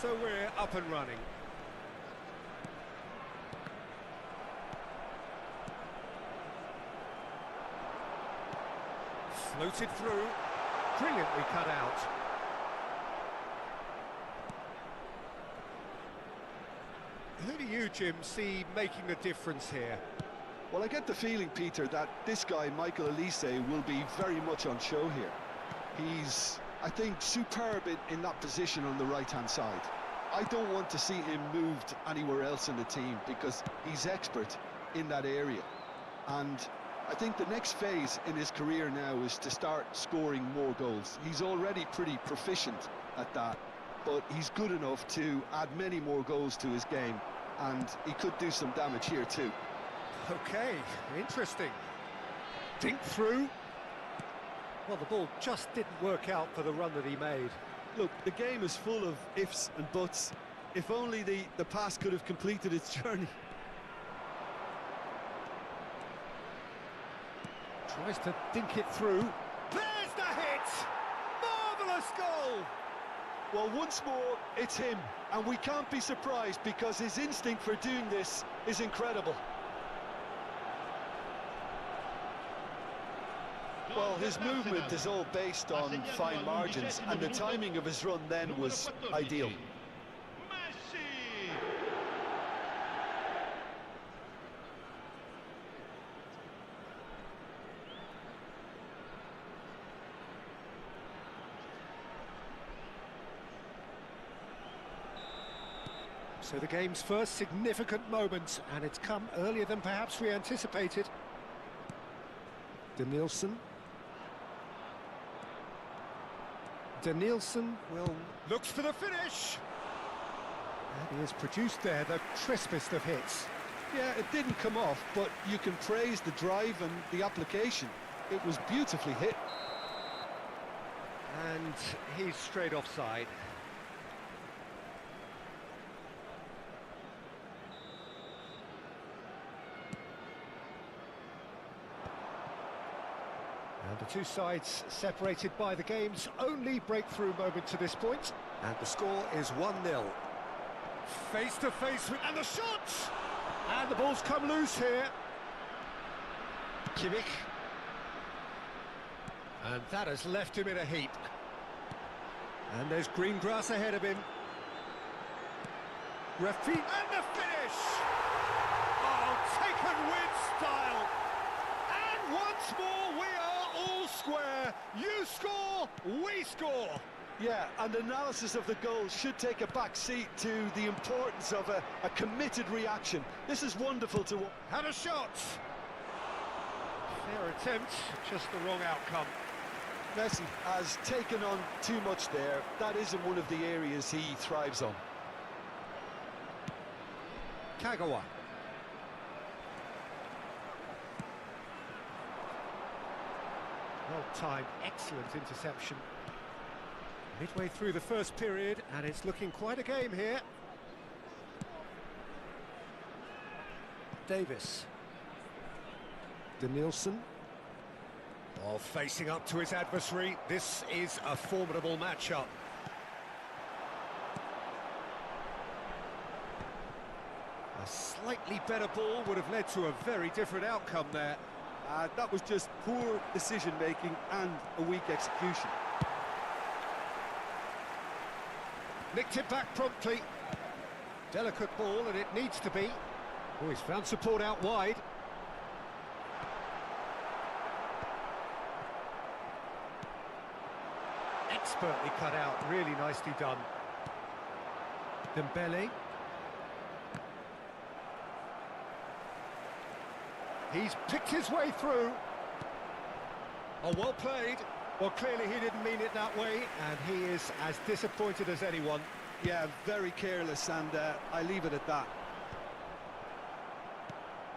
So we're up and running. Floated through, brilliantly cut out. Who do you, Jim, see making a difference here? Well, I get the feeling, Peter, that this guy, Michael Elise, will be very much on show here. He's, I think, superb in that position on the right-hand side. I don't want to see him moved anywhere else in the team because he's expert in that area. And I think the next phase in his career now is to start scoring more goals. He's already pretty proficient at that, but he's good enough to add many more goals to his game, and he could do some damage here too. Okay, interesting. Dink through. Well, the ball just didn't work out for the run that he made. Look, the game is full of ifs and buts. If only the pass could have completed its journey. Tries to dink it through. There's the hit! Marvellous goal! Well, once more, it's him. And we can't be surprised because his instinct for doing this is incredible. Well, his movement is all based on fine margins, and the timing of his run then was ideal. So the game's first significant moment, and it's come earlier than perhaps we anticipated. Danielson will looks for the finish. And he has produced there the crispest of hits. Yeah, it didn't come off, but you can praise the drive and the application. It was beautifully hit. And he's straight offside. And the two sides separated by the game's only breakthrough moment to this point. And the score is 1-0. Face to face with... and the shot! And the ball's come loose here. Kimmich. And that has left him in a heap. And there's green grass ahead of him. Referee, and the finish! Oh, taken with style! And once more we are all square. You score, we score. Yeah, and analysis of the goal should take a back seat to the importance of a committed reaction. This is wonderful to watch. Had a shot. Fair attempt, just the wrong outcome. Messi has taken on too much there. That isn't one of the areas he thrives on. Kagawa. Well-timed, excellent interception. Midway through the first period, and it's looking quite a game here. Davis. Danielson. Oh, facing up to his adversary. This is a formidable matchup. A slightly better ball would have led to a very different outcome there. That was just poor decision-making and a weak execution. Nicked it back promptly. Delicate ball, and it needs to be. Oh, he's found support out wide. Expertly cut out, really nicely done. Dembele. He's picked his way through. Oh, well played. Well, clearly he didn't mean it that way, and he is as disappointed as anyone. Yeah, very careless, and I leave it at that.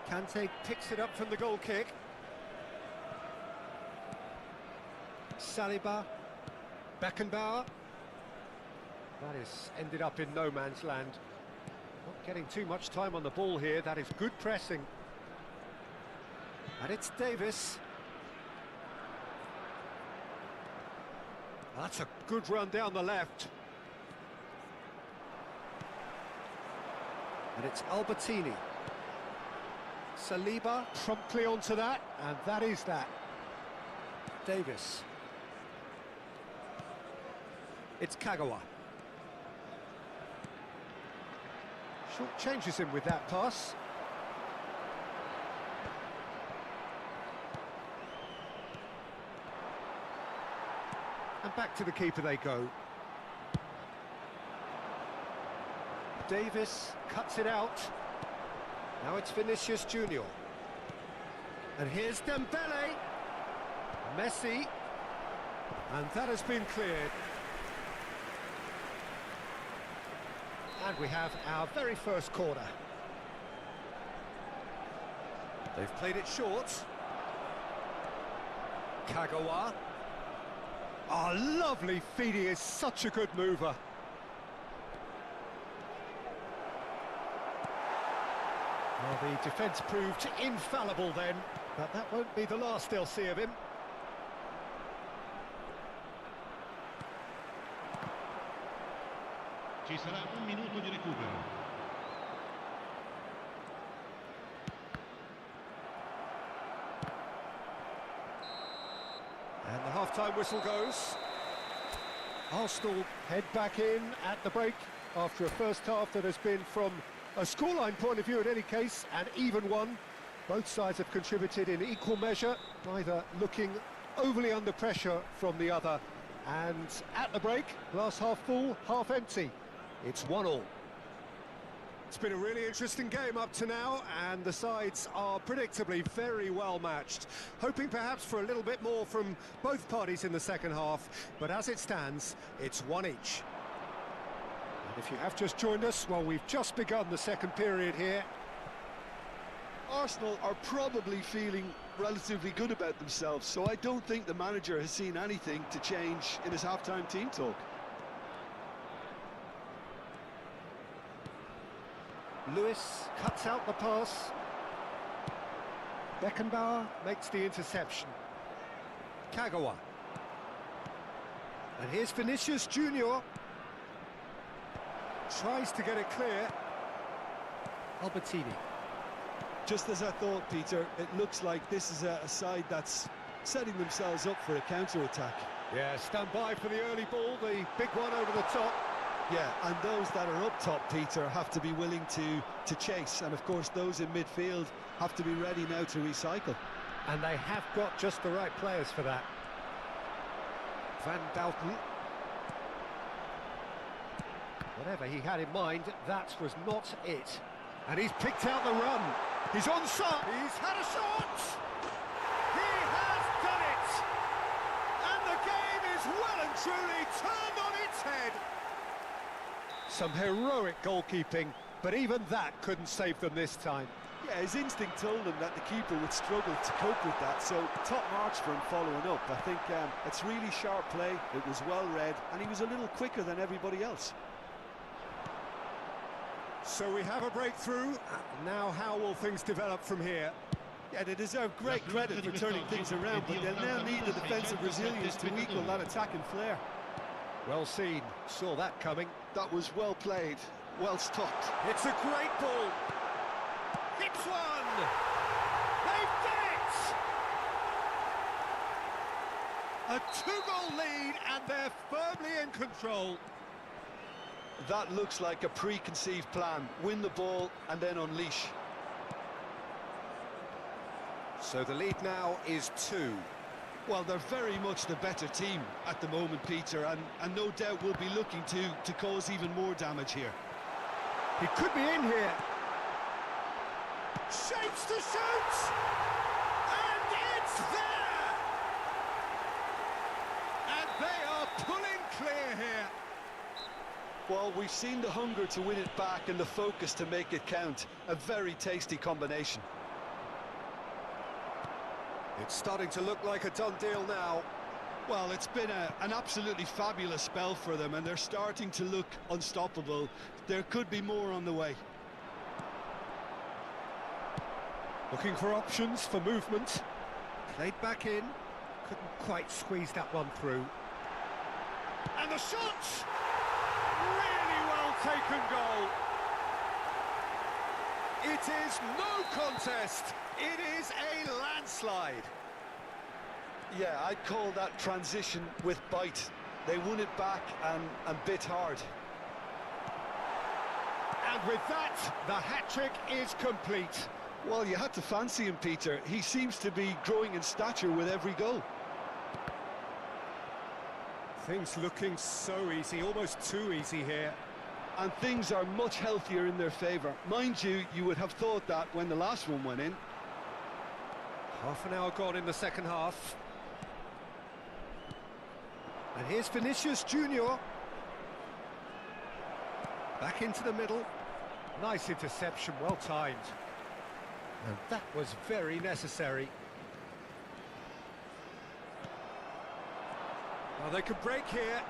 Kante picks it up from the goal kick. Saliba. Beckenbauer. That is ended up in no man's land. Not getting too much time on the ball here. That is good pressing. And it's Davis. That's a good run down the left. And it's Albertini. Saliba promptly onto that, and that is that. Davis. It's Kagawa. Short changes him with that pass. And back to the keeper they go. Davis cuts it out. Now it's Vinicius Junior. And here's Dembele. Messi. And that has been cleared. And we have our very first corner. They've played it short. Kagawa. Oh, lovely feed, he is such a good mover. Well, the defence proved infallible then, but that won't be the last they'll see of him. Ci sarà un minuto di recupero. And the half-time whistle goes. Arsenal head back in at the break after a first half that has been, from a scoreline point of view in any case, an even one. Both sides have contributed in equal measure, neither looking overly under pressure from the other. And at the break, glass half full, half empty. It's 1-1. It's been a really interesting game up to now, and the sides are predictably very well matched. Hoping perhaps for a little bit more from both parties in the second half, but as it stands, it's one each. And if you have just joined us, well, we've just begun the second period here. Arsenal are probably feeling relatively good about themselves, so I don't think the manager has seen anything to change in his half-time team talk. Lewis cuts out the pass. Beckenbauer makes the interception. Kagawa. And here's Vinicius Junior. Tries to get it clear. Albertini. Just as I thought, Peter, it looks like this is a side that's setting themselves up for a counter-attack. Yeah, stand by for the early ball, the big one over the top. Yeah, and those that are up top, Peter, have to be willing to chase. And, of course, those in midfield have to be ready now to recycle. And they have got just the right players for that. Van Dalton. Whatever he had in mind, that was not it. And he's picked out the run. He's onside. He's had a shot. He has done it. And the game is well and truly turned on its head. Some heroic goalkeeping, but even that couldn't save them this time. Yeah, his instinct told him that the keeper would struggle to cope with that, so top marks for him following up. I think it's really sharp play, it was well read, and he was a little quicker than everybody else. So we have a breakthrough. Now how will things develop from here? Yeah, they deserve great credit for turning things around, but they'll now need the defensive resilience to equal that attacking flair. Well seen, saw that coming. That was well played, well stopped. It's a great ball. Hits one. They've done it! A two-goal lead, and they're firmly in control. That looks like a preconceived plan. Win the ball and then unleash. So the lead now is 2. Well, they're very much the better team at the moment, Peter, and no doubt will be looking to cause even more damage here. He could be in here. Shapes to shoot! And it's there! And they are pulling clear here. Well, we've seen the hunger to win it back and the focus to make it count. A very tasty combination. It's starting to look like a done deal now. Well, it's been an absolutely fabulous spell for them, and they're starting to look unstoppable. There could be more on the way. Looking for options for movement. Played back in. Couldn't quite squeeze that one through. And the shot! Really well taken goal. It is no contest. It is a landslide. Yeah, I'd call that transition with bite. They won it back and bit hard. And with that, the hat-trick is complete. Well, you had to fancy him, Peter. He seems to be growing in stature with every goal. Things looking so easy, almost too easy here. And things are much healthier in their favour. Mind you, you would have thought that when the last one went in. Half an hour gone in the second half. And here's Vinicius Junior. Back into the middle. Nice interception, well timed. And that was very necessary. Well, they could break here.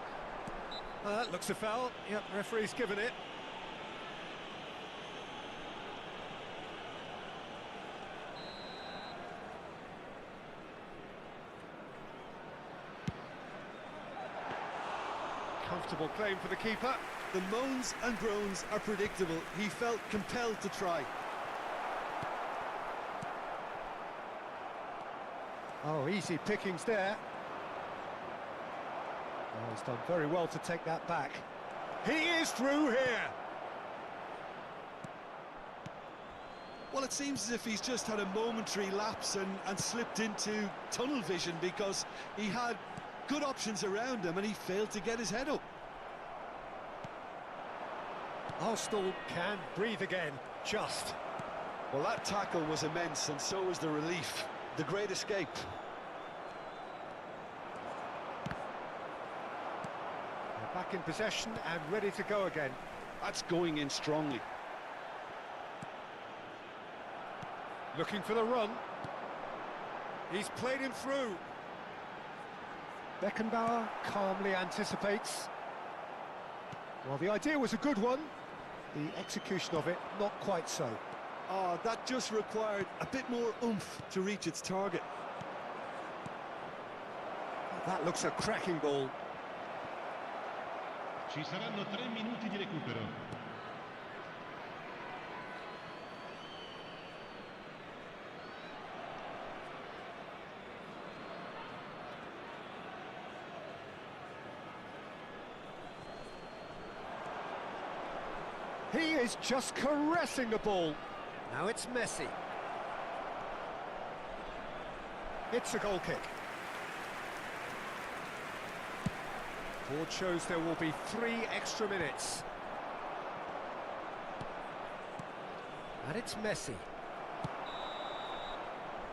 That looks a foul. Yep, referee's given it. Comfortable claim for the keeper. The moans and groans are predictable. He felt compelled to try. Oh, easy pickings there. Oh, he's done very well to take that back. He is through here. Well, it seems as if he's just had a momentary lapse and slipped into tunnel vision, because he had good options around him and he failed to get his head up. Arsenal can breathe again, just. Well, that tackle was immense, and so was the relief. The great escape. They're back in possession and ready to go again. That's going in strongly. Looking for the run. He's played him through. Beckenbauer calmly anticipates. Well, the idea was a good one. The execution of it, not quite so. Oh, that just required a bit more oomph to reach its target. That looks a cracking ball. Ci saranno 3 minuti di recupero. He is just caressing the ball. Now it's Messi. It's a goal kick. Board shows there will be 3 extra minutes. And it's Messi.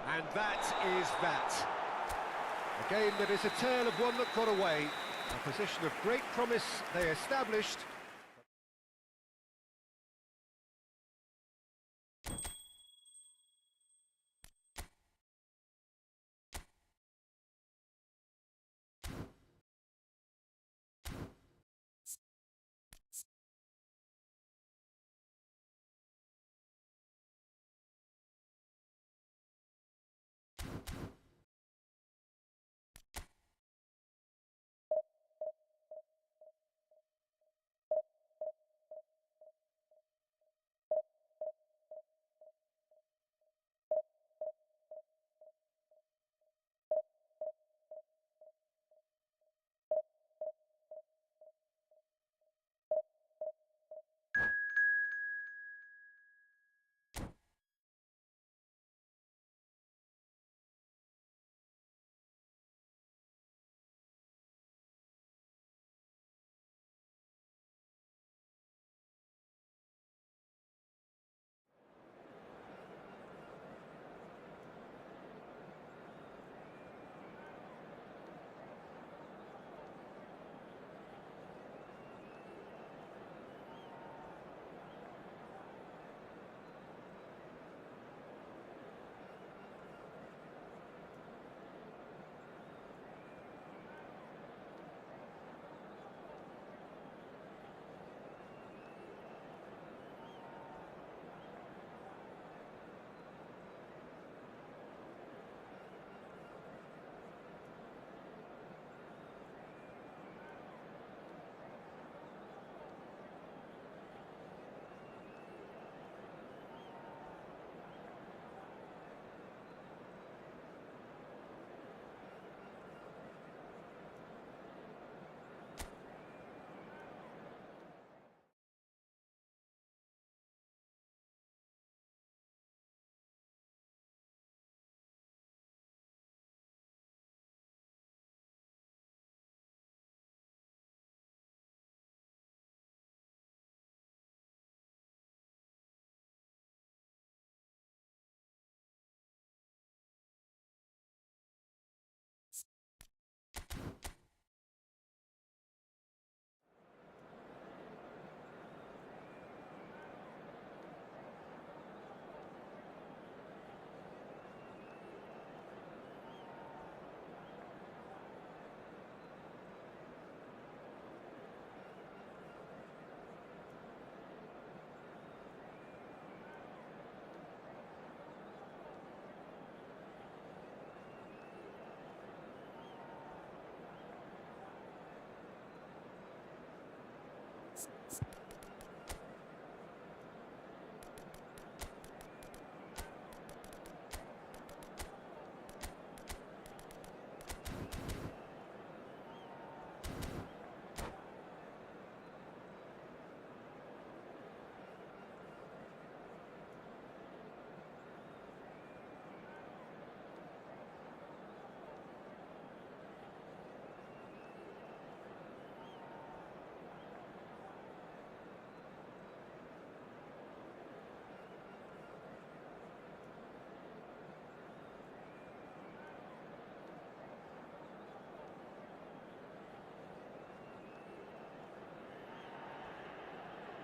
And that is that. A game that is a tale of one that got away. A position of great promise they established.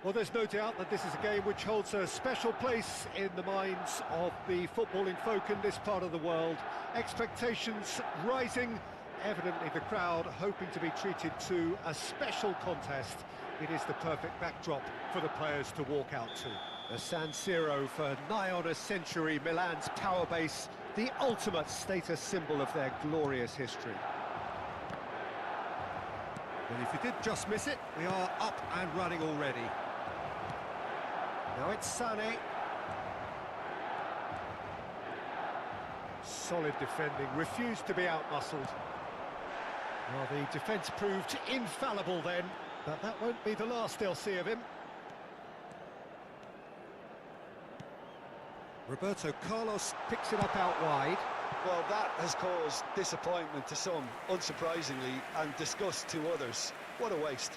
Well, there's no doubt that this is a game which holds a special place in the minds of the footballing folk in this part of the world. Expectations rising, evidently the crowd hoping to be treated to a special contest. It is the perfect backdrop for the players to walk out to. The San Siro for nigh on a century, Milan's power base, the ultimate status symbol of their glorious history. Well, if you did just miss it, we are up and running already. Now it's Sané. Solid defending, refused to be out-muscled. Well, the defence proved infallible then, but that won't be the last they'll see of him. Roberto Carlos picks it up out wide. Well, that has caused disappointment to some, unsurprisingly, and disgust to others. What a waste.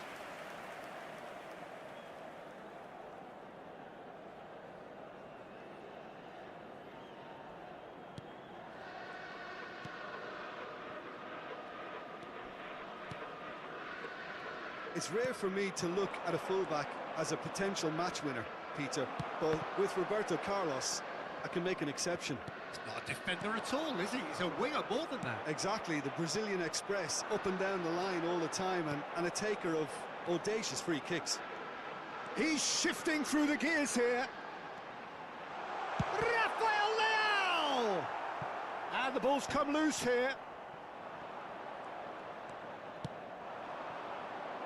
It's rare for me to look at a fullback as a potential match winner, Peter, but with Roberto Carlos, I can make an exception. He's not a defender at all, is he? He's a winger more than that. Exactly, the Brazilian Express, up and down the line all the time, and a taker of audacious free kicks. He's shifting through the gears here. Rafael Leao! And the ball's come loose here.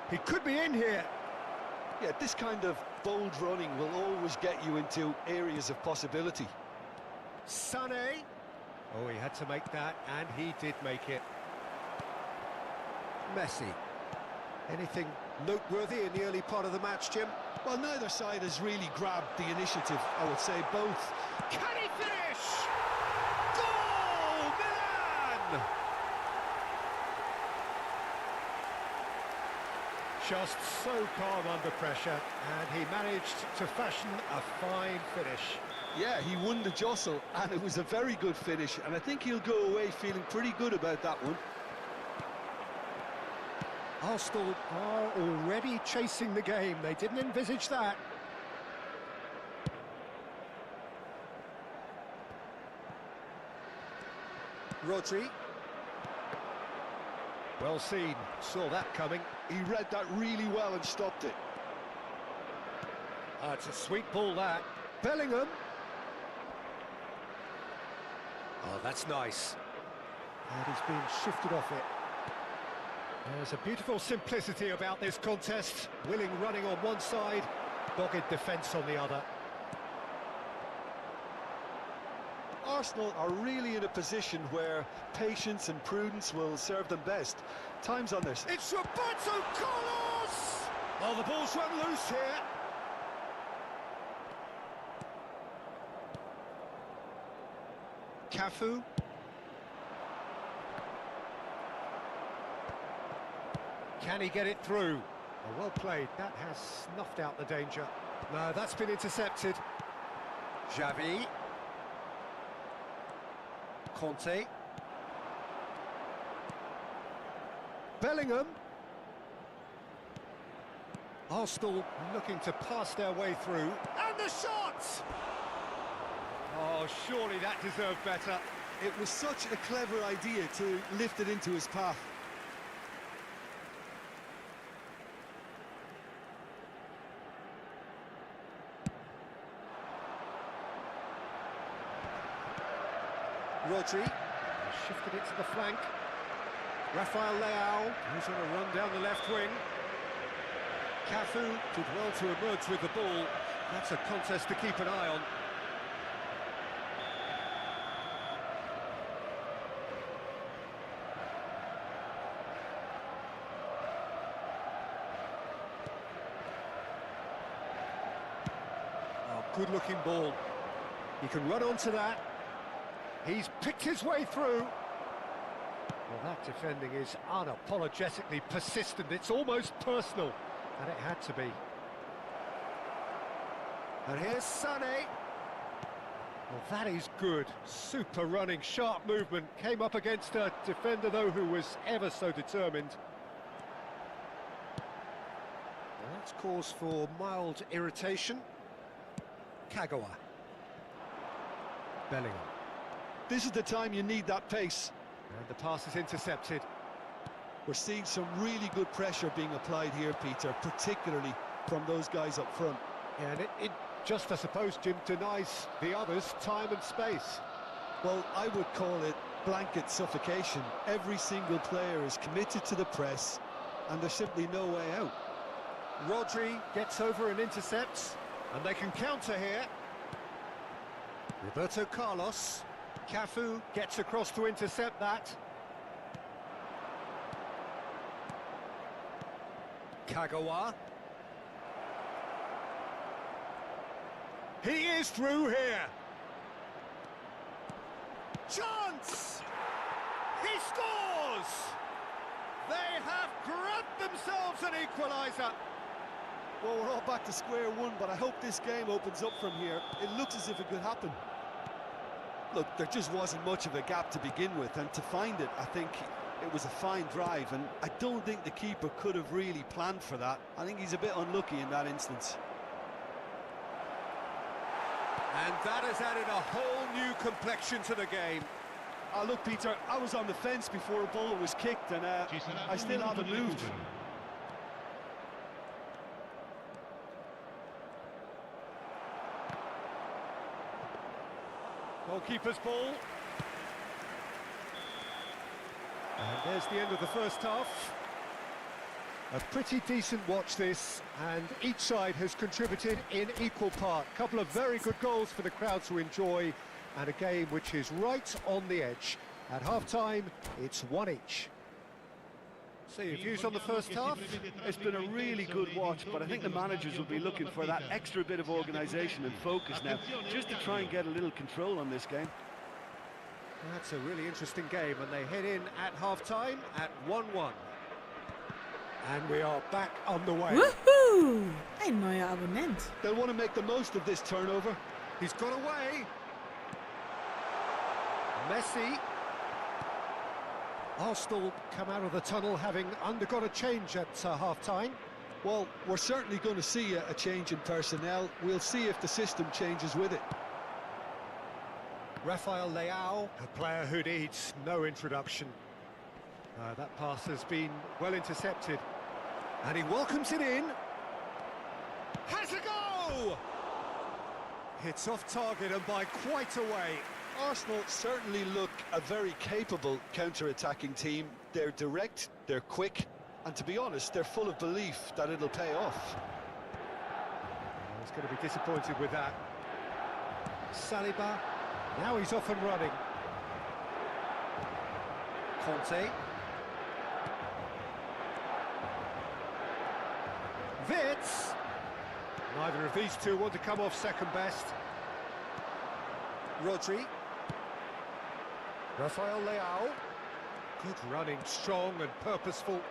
He could be in here. Yeah, this kind of bold running will always get you into areas of possibility. Sané. Oh, he had to make that, and he did make it. Messi. Anything noteworthy in the early part of the match, Jim? Well, neither side has really grabbed the initiative, I would say. Both. Can he finish? Goal, Milan! Just so calm under pressure, and he managed to fashion a fine finish. Yeah, he won the jostle, and it was a very good finish, and I think he'll go away feeling pretty good about that one. Arsenal are already chasing the game. They didn't envisage that. Rodri. Well seen, saw that coming. He read that really well and stopped it. It's a sweet ball, that. Bellingham. Oh, that's nice. And he's been shifted off it. There's a beautiful simplicity about this contest. Willing running on one side, dogged defence on the other. Arsenal are really in a position where patience and prudence will serve them best. Time's on this. It's Roberto Carlos! Oh, the ball's run loose here. Cafu. Can he get it through? Oh, well played. That has snuffed out the danger. No, that's been intercepted. Xavi. Conte. Bellingham. Arsenal looking to pass their way through. And the shot! Oh, surely that deserved better. It was such a clever idea to lift it into his path. Rodri shifted it to the flank. Rafael Leao, who's on a run down the left wing. Cafu did well to emerge with the ball. That's a contest to keep an eye on. Oh, good-looking ball. He can run onto that. He's picked his way through. Well, that defending is unapologetically persistent. It's almost personal, and it had to be. And here's Sané. Well, that is good. Super running, sharp movement. Came up against a defender, though, who was ever so determined. That's cause for mild irritation. Kagawa. Bellingham. This is the time you need that pace. And the pass is intercepted. We're seeing some really good pressure being applied here, Peter, particularly from those guys up front. Yeah, and it just, I suppose, Jim, denies the others time and space. Well, I would call it blanket suffocation. Every single player is committed to the press, and there's simply no way out. Rodri gets over and intercepts, and they can counter here. Roberto Carlos. Cafu gets across to intercept that. Kagawa. He is through here. Chance! He scores! They have grabbed themselves an equaliser. Well, we're all back to square one, but I hope this game opens up from here. It looks as if it could happen. Look, there just wasn't much of a gap to begin with, and to find it, I think it was a fine drive, and I don't think the keeper could have really planned for that. I think he's a bit unlucky in that instance. And that has added a whole new complexion to the game. Look, Peter, I was on the fence before a ball was kicked, and I still haven't moved. Goalkeeper's ball. And there's the end of the first half. A pretty decent watch this, and each side has contributed in equal part. A couple of very good goals for the crowd to enjoy, and a game which is right on the edge. At half-time, it's one each. So your views on the first half? It's been a really good watch, but I think the managers will be looking for that extra bit of organisation and focus now, just to try and get a little control on this game. That's a really interesting game, and they head in at half-time at 1-1. And we are back on the way. Woohoo! Ein neuer Abonnent. They'll want to make the most of this turnover. He's got away. Messi. Arsenal come out of the tunnel having undergone a change at half-time. Well, we're certainly going to see a change in personnel. We'll see if the system changes with it. Rafael Leao, a player who needs no introduction. That pass has been well intercepted. And he welcomes it in. Has a go! Hits off target and by quite a way. Arsenal certainly look a very capable counter-attacking team. They're direct, they're quick, and to be honest, they're full of belief that it'll pay off. He's going to be disappointed with that. Saliba, now he's off and running. Conte. Vitz. Neither of these two want to come off second best. Rodri. Rafael Leao. Good running, strong and purposeful.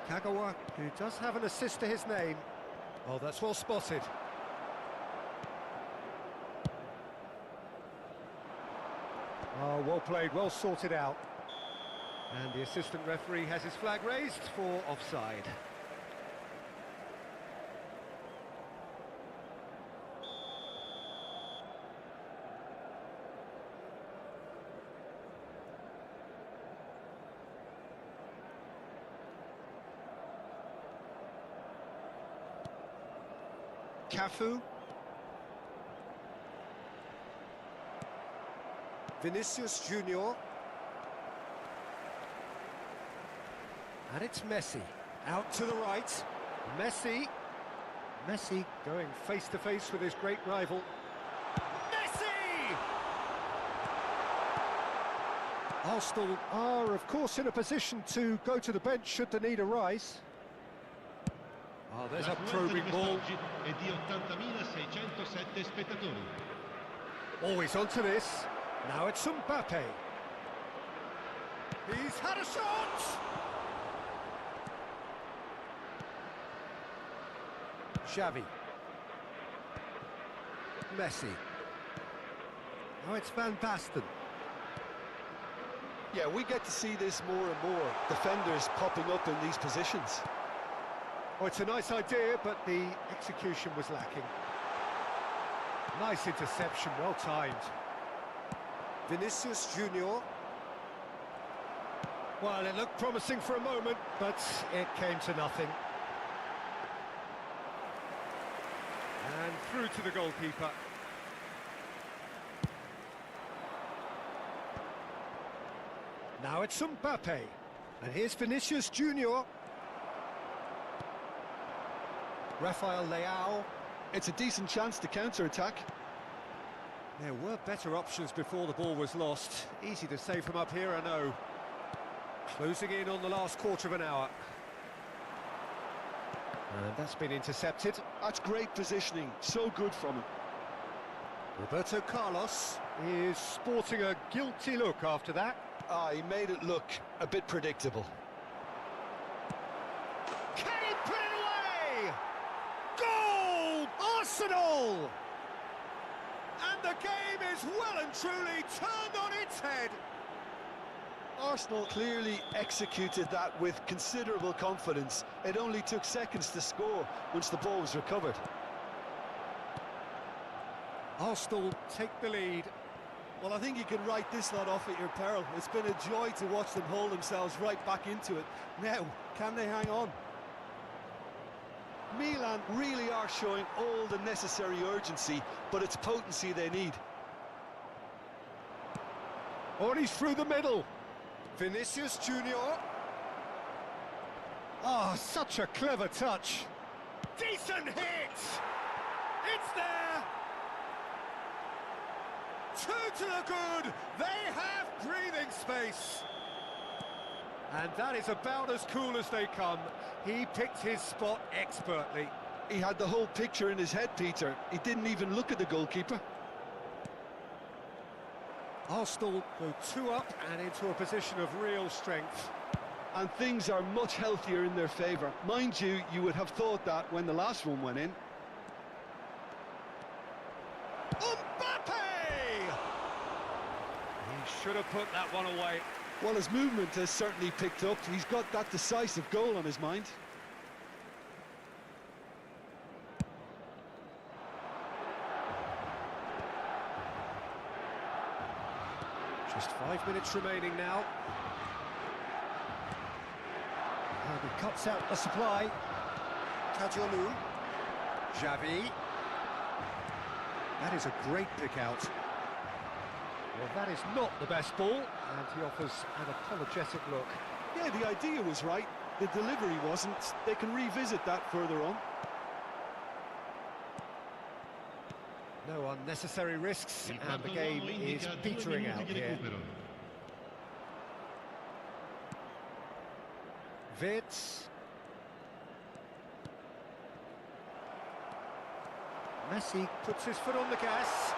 Kagawa, who does have an assist to his name. Oh, that's well spotted. Oh, well played, well sorted out. And the assistant referee has his flag raised for offside. Cafu. Vinicius Junior. And it's Messi. Out to the right. Messi. Messi going face-to-face with his great rival. Messi! Arsenal are, of course, in a position to go to the bench should the need arise. Oh, there's a probing ball. Always onto this. Now it's Mbappe. He's had a shot! Xavi. Messi. Now it's Van Basten. Yeah, we get to see this more and more. Defenders popping up in these positions. Oh, it's a nice idea, but the execution was lacking. Nice interception, well timed. Vinicius Junior. Well, it looked promising for a moment, but it came to nothing. And through to the goalkeeper. Now it's Mbappe. And here's Vinicius Junior. Rafael Leao. It's a decent chance to counter-attack. There were better options before the ball was lost. Easy to say from up here, I know. Closing in on the last quarter of an hour. And that's been intercepted. That's great positioning, so good from him. Roberto Carlos is sporting a guilty look after that. Ah, he made it look a bit predictable. Can he put it away? Goal! Arsenal! And the game is well and truly turned on its head. Arsenal clearly executed that with considerable confidence. It only took seconds to score once the ball was recovered. Arsenal take the lead. Well, I think you can write this lot off at your peril. It's been a joy to watch them hold themselves right back into it. Now, can they hang on? Milan really are showing all the necessary urgency, but it's potency they need. Oh, and he's through the middle. Vinicius Junior. Ah, such a clever touch. Decent hit! It's there! Two to the good! They have breathing space! And that is about as cool as they come. He picked his spot expertly. He had the whole picture in his head, Peter. He didn't even look at the goalkeeper. Arsenal go 2 up and into a position of real strength. And things are much healthier in their favour. Mind you, you would have thought that when the last one went in. Mbappe! He should have put that one away. Well, his movement has certainly picked up. He's got that decisive goal on his mind. Just 5 minutes remaining now. And he cuts out the supply. Kadiolu. Xavi. That is a great pick out. Well, that is not the best ball, and he offers an apologetic look. Yeah, the idea was right. The delivery wasn't. They can revisit that further on. No unnecessary risks, and the game is petering out here. Vitz. Messi puts his foot on the gas.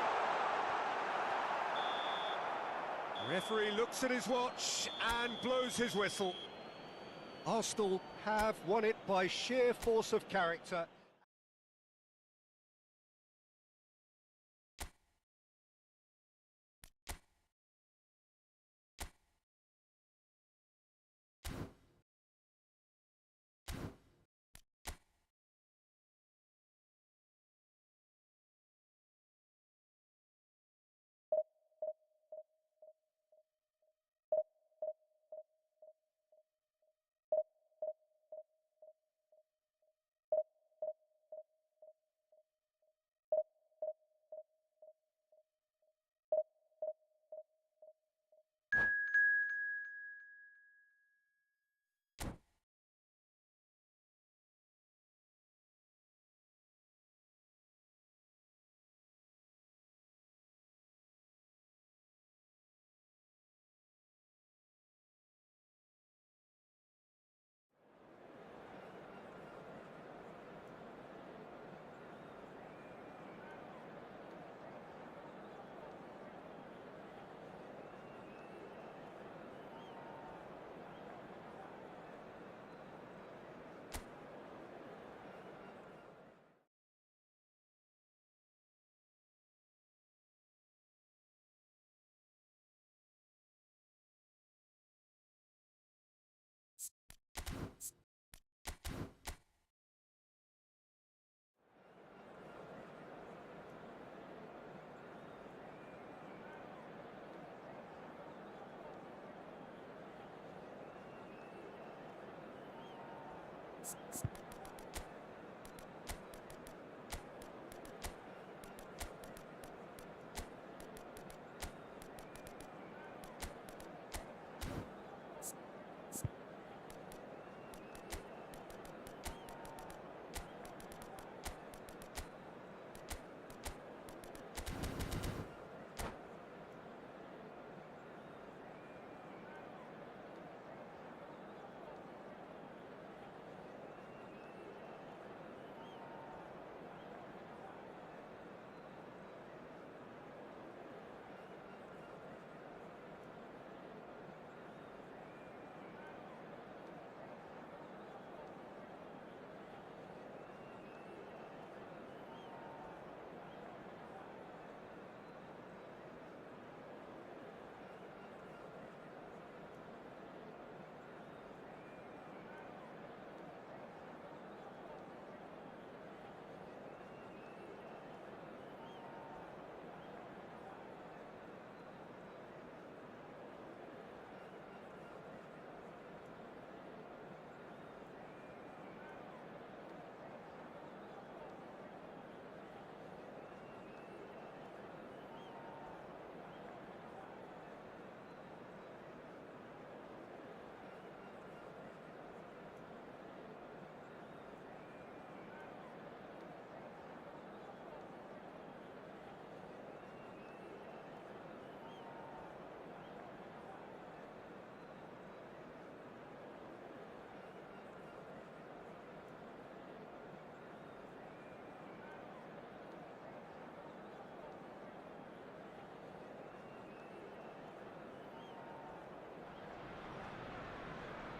Referee looks at his watch and blows his whistle. Arsenal have won it by sheer force of character.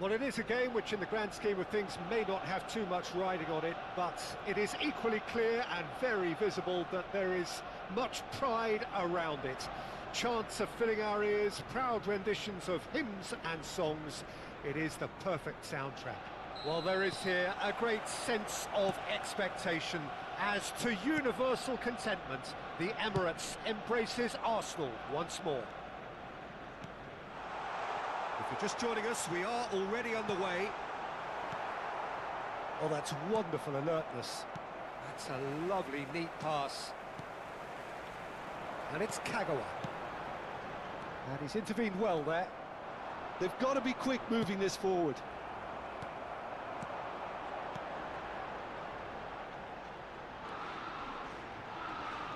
Well, it is a game which in the grand scheme of things may not have too much riding on it, but it is equally clear and very visible that there is much pride around it. Chants are filling our ears, proud renditions of hymns and songs. It is the perfect soundtrack. Well, there is here a great sense of expectation as to universal contentment. The Emirates embraces Arsenal once more. If you're just joining us, we are already underway. Oh, that's wonderful alertness. That's a lovely, neat pass. And it's Kagawa. And he's intervened well there. They've got to be quick moving this forward.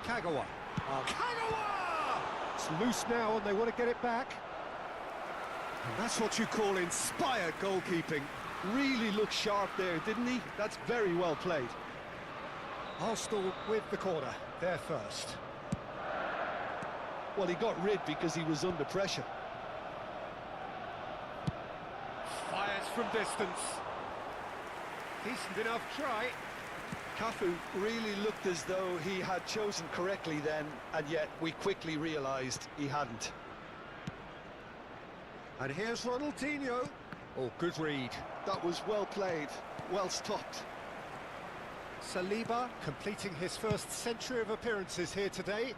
Kagawa. Oh, Kagawa! It's loose now and they want to get it back. And that's what you call inspired goalkeeping. Really looked sharp there, didn't he? That's very well played. Arsenal with the corner, they're first. Well, he got rid because he was under pressure. Fires from distance. Decent enough try. Cafu really looked as though he had chosen correctly then, and yet we quickly realised he hadn't. And here's Ronaldinho. Oh, good read. That was well played, well stopped. Saliba completing his first century of appearances here today,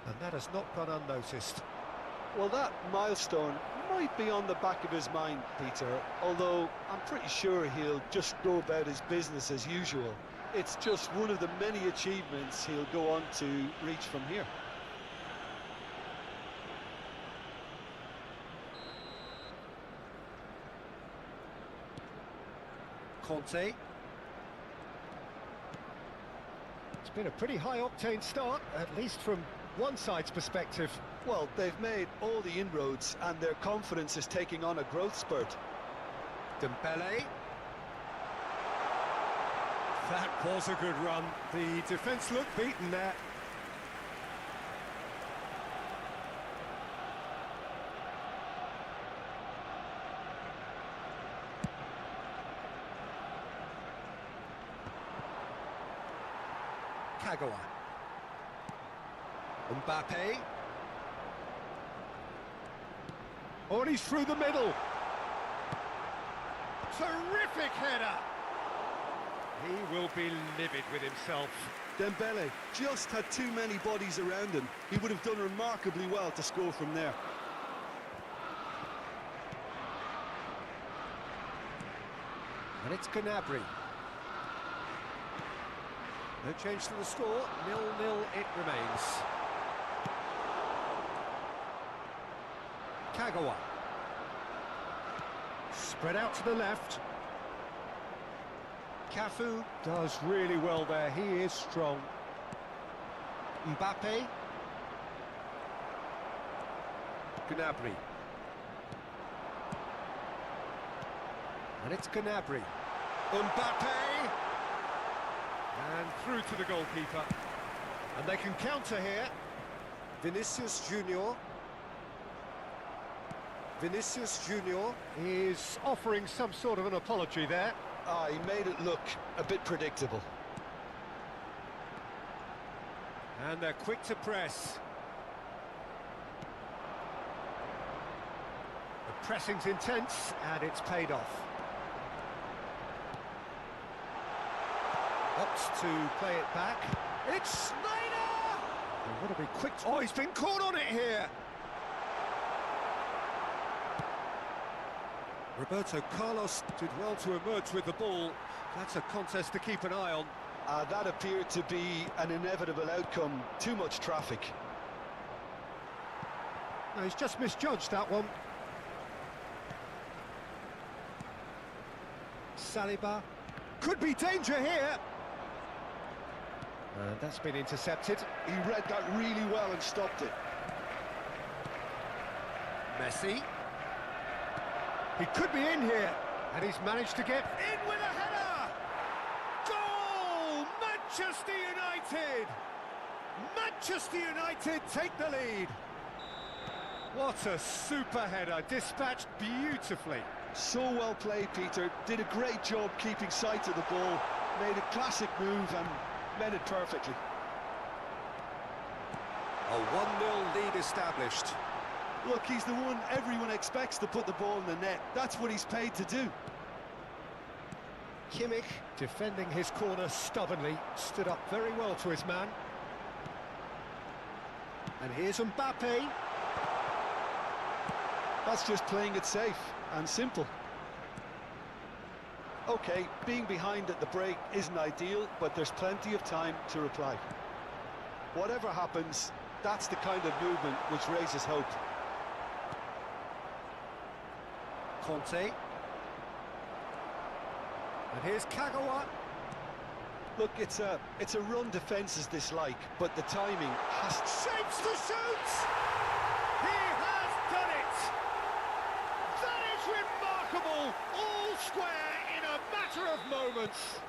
and that has not gone unnoticed. Well, that milestone might be on the back of his mind, Peter, although I'm pretty sure he'll just go about his business as usual. It's just one of the many achievements he'll go on to reach from here. Conte. It's been a pretty high-octane start, at least from one side's perspective. Well, they've made all the inroads and their confidence is taking on a growth spurt. Dembele. That was a good run. The defence looked beaten there. Kagawa. Mbappe. Oh, and he's through the middle. Terrific header. He will be livid with himself. Dembele just had too many bodies around him. He would have done remarkably well to score from there. And it's Gnabry. No change to the score, 0-0 it remains. Kagawa. Spread out to the left. Cafu does really well there, he is strong. Mbappe. Gnabry. And it's Gnabry. Mbappe! And through to the goalkeeper. And they can counter here. Vinicius Junior. Vinicius Junior is offering some sort of an apology there. He made it look a bit predictable. And they're quick to press. The pressing's intense, and it's paid off. Opts to play it back. It's Snyder! They've got to be quick. Oh, he's been caught on it here. Roberto Carlos did well to emerge with the ball. That's a contest to keep an eye on. That appeared to be an inevitable outcome. Too much traffic. No, he's just misjudged that one. Saliba. Could be danger here. And that's been intercepted. He read that really well and stopped it. Messi. He could be in here, and he's managed to get in with a header! Goal! Manchester United! Manchester United take the lead. What a super header, dispatched beautifully. So well played, Peter. Did a great job keeping sight of the ball. Made a classic move and met it perfectly. A 1-0 lead established. Look, he's the one everyone expects to put the ball in the net. That's what he's paid to do. Kimmich, defending his corner stubbornly, stood up very well to his man. And here's Mbappe. That's just playing it safe and simple. Okay, being behind at the break isn't ideal, but there's plenty of time to reply. Whatever happens, that's the kind of movement which raises hope. Conte. And here's Kagawa. Look, it's a run defences dislike, but the timing has... Shapes to shoot! He has done it! That is remarkable! All square in a matter of moments.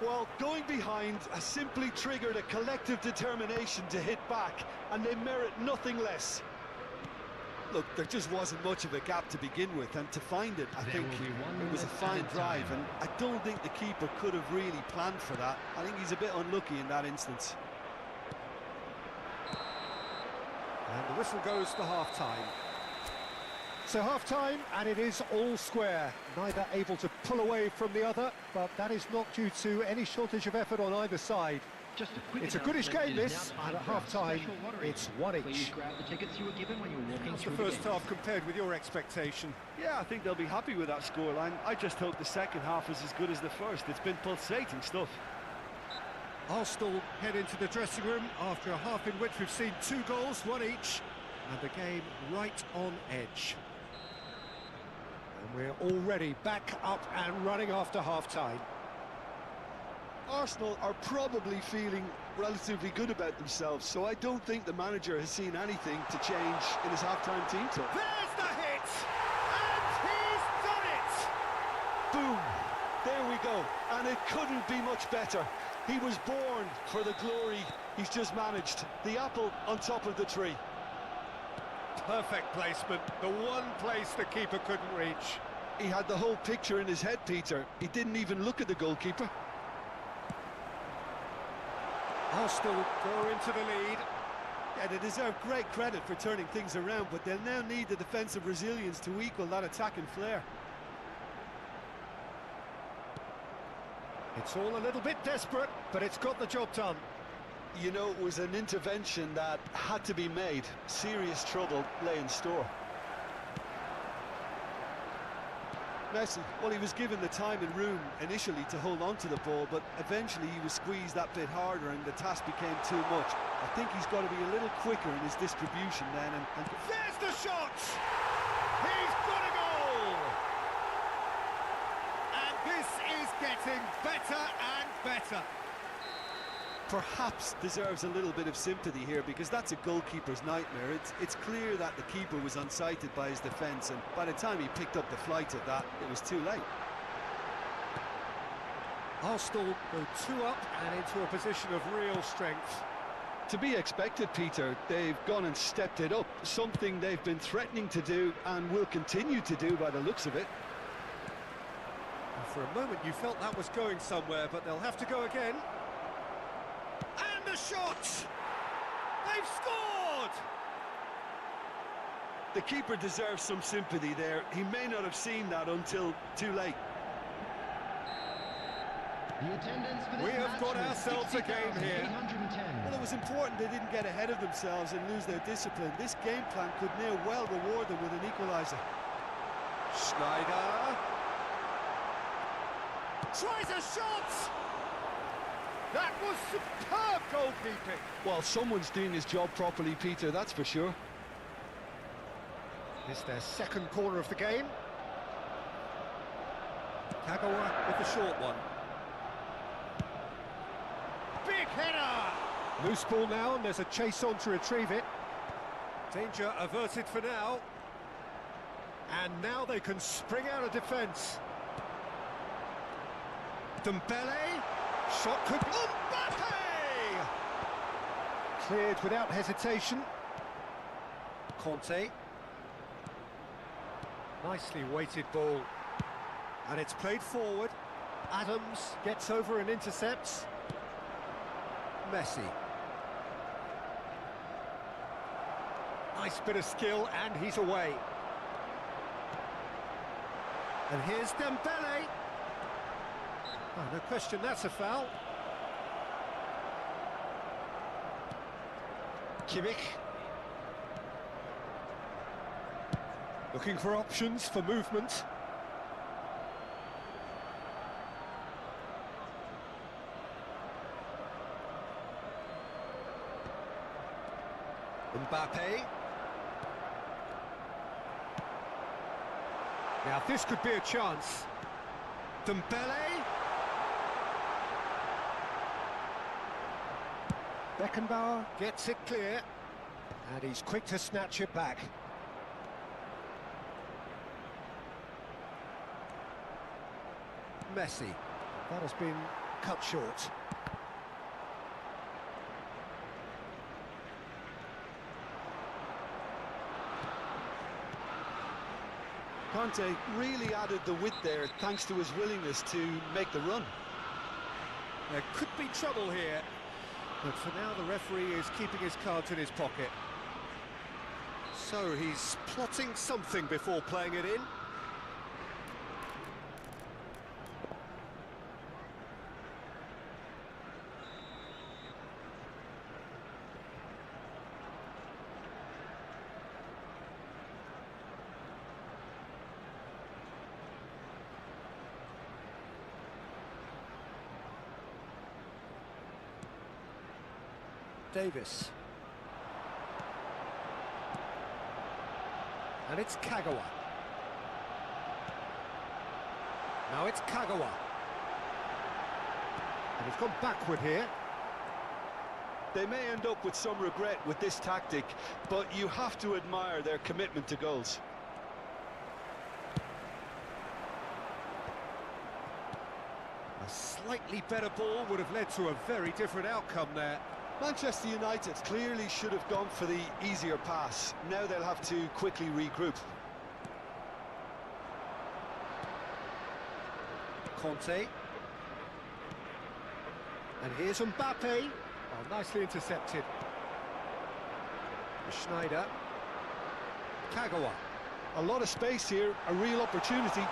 Well, going behind has simply triggered a collective determination to hit back, and they merit nothing less. Look, there just wasn't much of a gap to begin with, and to find it, I think it was a fine drive, and I don't think the keeper could have really planned for that. I think he's a bit unlucky in that instance. And the whistle goes to half-time. So half-time, and it is all square. Neither able to pull away from the other, but that is not due to any shortage of effort on either side. It's a goodish game, this, and at half-time, it's one each. How's the first half compared with your expectation? Yeah, I think they'll be happy with that scoreline. I just hope the second half is as good as the first. It's been pulsating stuff. Arsenal head into the dressing room after a half in which we've seen 2 goals, 1 each, and the game right on edge. And we're already back up and running after half-time. Arsenal are probably feeling relatively good about themselves, so I don't think the manager has seen anything to change in his half-time team talk. There's the hit! And he's done it! Boom! There we go, and it couldn't be much better. He was born for the glory he's just managed. The apple on top of the tree. Perfect placement, the one place the keeper couldn't reach. He had the whole picture in his head, Peter. He didn't even look at the goalkeeper. Arsenal go into the lead. Yeah, they deserve great credit for turning things around, but they'll now need the defensive resilience to equal that attacking flair. It's all a little bit desperate, but it's got the job done. You know, it was an intervention that had to be made. Serious trouble lay in store. Messi, well, he was given the time and room initially to hold on to the ball, but eventually he was squeezed that bit harder and the task became too much. I think he's got to be a little quicker in his distribution then. And there's the shot! He's got a goal! And this is getting better and better. Perhaps deserves a little bit of sympathy here, because that's a goalkeeper's nightmare. It's clear that the keeper was unsighted by his defence, and by the time he picked up the flight of that, it was too late. Arsenal go 2 up and into a position of real strength. To be expected, Peter. They've gone and stepped it up, something they've been threatening to do and will continue to do by the looks of it. And for a moment you felt that was going somewhere, but they'll have to go again. And the shot! They've scored! The keeper deserves some sympathy there. He may not have seen that until too late. We have got ourselves a game here. Well, it was important they didn't get ahead of themselves and lose their discipline. This game plan could near well reward them with an equaliser. Schneider tries a shot! That was superb goalkeeping. Well, someone's doing his job properly, Peter, that's for sure. It's their second corner of the game. Kagawa with the short one. Big header! Loose ball now, and there's a chase on to retrieve it. Danger averted for now. And now they can spring out of defence. Dembele. Shot could... Mbappe! Cleared without hesitation. Conte. Nicely weighted ball. And it's played forward. Adams gets over and intercepts. Messi. Nice bit of skill, and he's away. And here's Dembele. Oh, no question, that's a foul. Kimmich. Looking for options for movement. Mbappe. Now this could be a chance. Dembele. Beckenbauer gets it clear, and he's quick to snatch it back. Messi. That has been cut short. Conte really added the width there thanks to his willingness to make the run. There could be trouble here, but for now the referee is keeping his cards in his pocket. So he's plotting something before playing it in. Davis. And it's Kagawa. Now it's Kagawa. And he's gone backward here. They may end up with some regret with this tactic, but you have to admire their commitment to goals. A slightly better ball would have led to a very different outcome there. Manchester United clearly should have gone for the easier pass. Now they'll have to quickly regroup. Conte. And here's Mbappe. Oh, nicely intercepted. Schneider. Kagawa. A lot of space here, a real opportunity.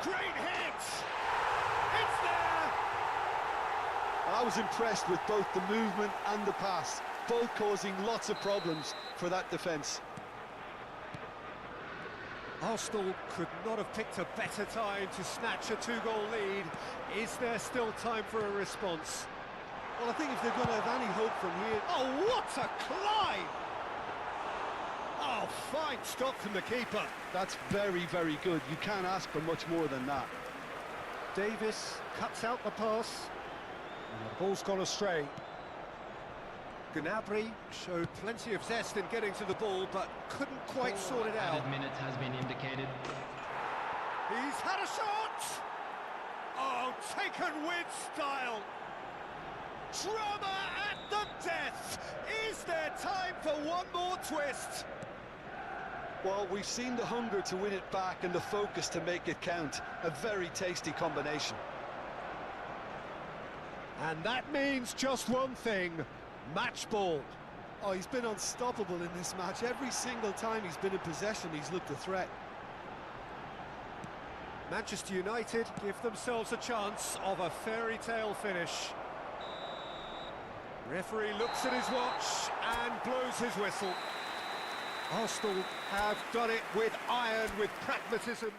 Great hit! It's there! I was impressed with both the movement and the pass, both causing lots of problems for that defence. Arsenal could not have picked a better time to snatch a two-goal lead. Is there still time for a response? Well, I think if they're going to have any hope from here... Oh, what a climb! Oh, fine stop from the keeper. That's very, very good. You can't ask for much more than that. Davis cuts out the pass. And the ball's gone astray. Gnabry showed plenty of zest in getting to the ball, but couldn't quite sort it out. Added minutes has been indicated. He's had a shot! Oh, taken with style! Drama at the death! Is there time for one more twist? Well, we've seen the hunger to win it back and the focus to make it count. A very tasty combination. And that means just one thing. Match ball. Oh, he's been unstoppable in this match. Every single time he's been in possession, he's looked a threat. Manchester United give themselves a chance of a fairy tale finish. Referee looks at his watch and blows his whistle. Arsenal have done it with iron, with pragmatism.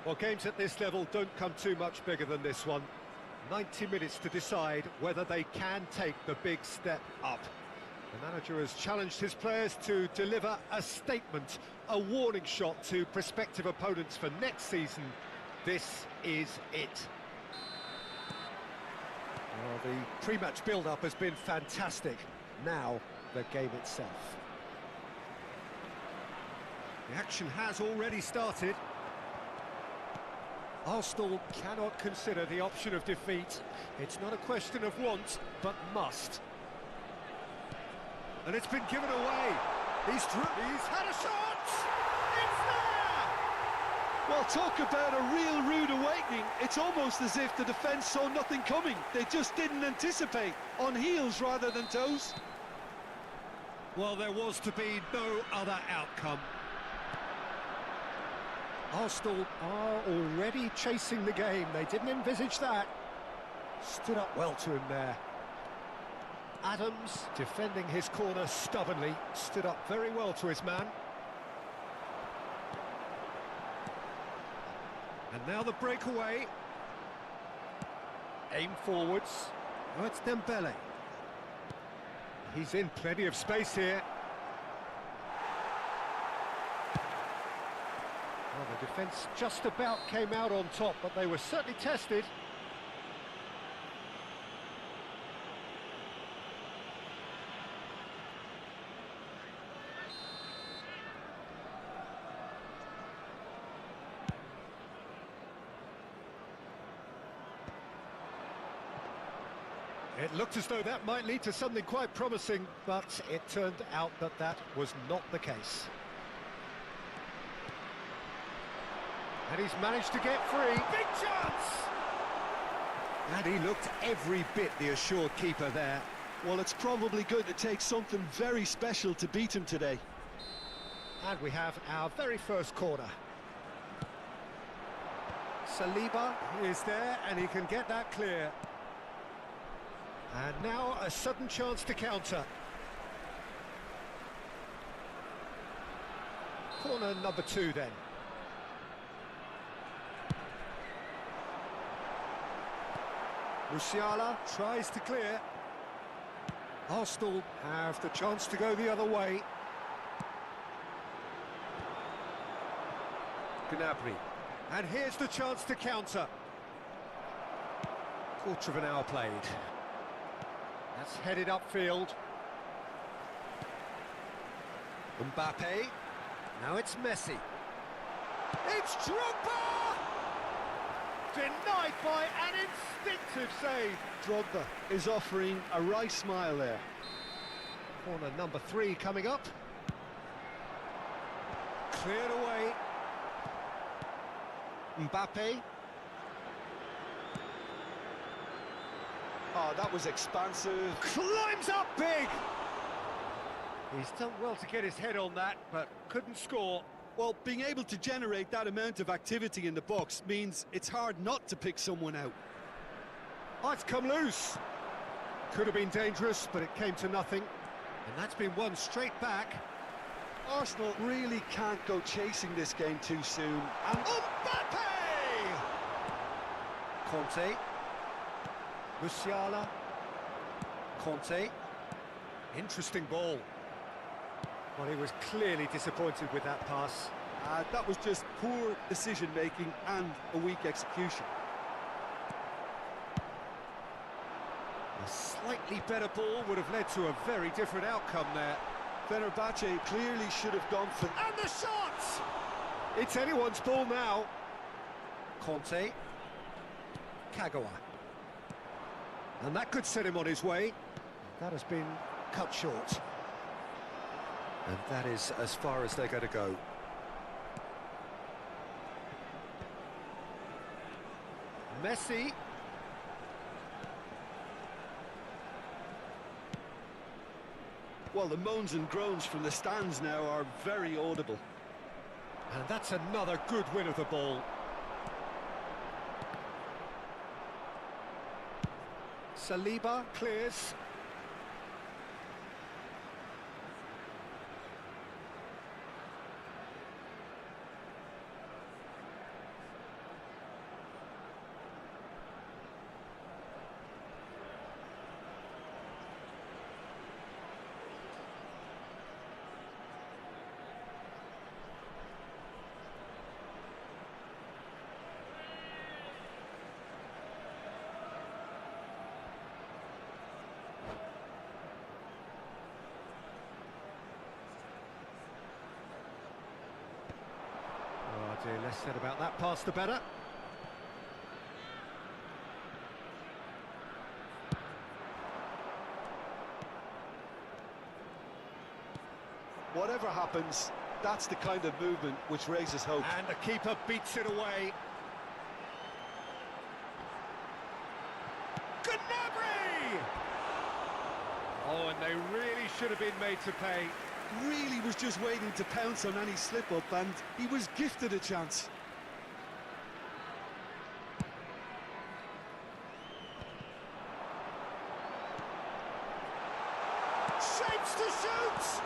Well, games at this level don't come too much bigger than this one. 90 minutes to decide whether they can take the big step up. The manager has challenged his players to deliver a statement, a warning shot to prospective opponents for next season. This is it. Well, the pre-match build-up has been fantastic. Now, the game itself. The action has already started. Arsenal cannot consider the option of defeat. It's not a question of want, but must. And it's been given away. He's had a shot! It's there! Well, talk about a real rude awakening. It's almost as if the defence saw nothing coming. They just didn't anticipate, on heels rather than toes. Well, there was to be no other outcome. Arsenal are already chasing the game. They didn't envisage that. Stood up well to him there. Adams, defending his corner stubbornly, stood up very well to his man. And now the breakaway. Aim forwards. Oh, it's Dembele. He's in plenty of space here. Well, the defence just about came out on top, but they were certainly tested. It looked as though that might lead to something quite promising, but it turned out that that was not the case. And he's managed to get free. Big chance! And he looked every bit the assured keeper there. Well, it's probably going to take something very special to beat him today. And we have our very first corner. Saliba is there, and he can get that clear. And now a sudden chance to counter. Corner number 2 then. Musiala tries to clear. Arsenal have the chance to go the other way. Gnabry. And here's the chance to counter. Quarter of an hour played. That's headed upfield. Mbappe. Now it's Messi. It's Drogba! Denied by an instinctive save. Drogba is offering a right smile there. Corner number 3 coming up. Cleared away. Mbappe. Oh, that was expansive. Climbs up big! He's done well to get his head on that, but couldn't score. Well, being able to generate that amount of activity in the box means it's hard not to pick someone out. Oh, it's come loose. Could have been dangerous, but it came to nothing. And that's been won straight back. Arsenal really can't go chasing this game too soon. And Mbappe! Conte. Musiala. Conte. Interesting ball. Well, he was clearly disappointed with that pass. That was just poor decision-making and a weak execution. A slightly better ball would have led to a very different outcome there. Fenerbahce clearly should have gone for... And the shot! It's anyone's ball now. Conte. Kagawa. And that could set him on his way. That has been cut short. And that is as far as they're going to go. Messi. Well, the moans and groans from the stands now are very audible. And that's another good win of the ball. Saliba clears. The less said about that pass, the better. Whatever happens, that's the kind of movement which raises hope. And the keeper beats it away. Gnabry! Oh, and they really should have been made to pay. Really was just waiting to pounce on any slip-up, and he was gifted a chance. Shapes to shoot!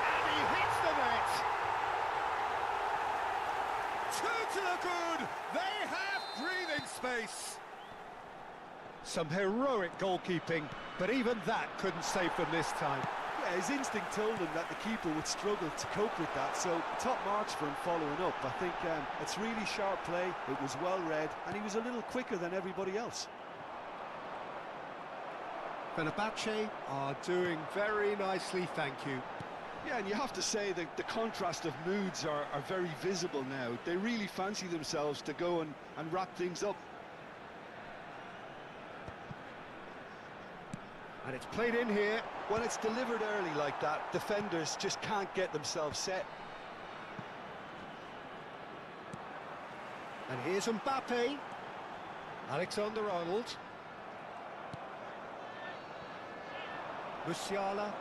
And he hits the net! Two to the good! They have breathing space! Some heroic goalkeeping, but even that couldn't save them this time. Yeah, his instinct told him that the keeper would struggle to cope with that, so top marks for him following up. I think it's really sharp play, it was well read, and he was a little quicker than everybody else. Fenerbahce are doing very nicely, thank you. Yeah, and you have to say that the contrast of moods are very visible now. They really fancy themselves to go and wrap things up. And it's played in here. When it's delivered early like that, defenders just can't get themselves set. And here's Mbappe. Alexander-Arnold. Musiala.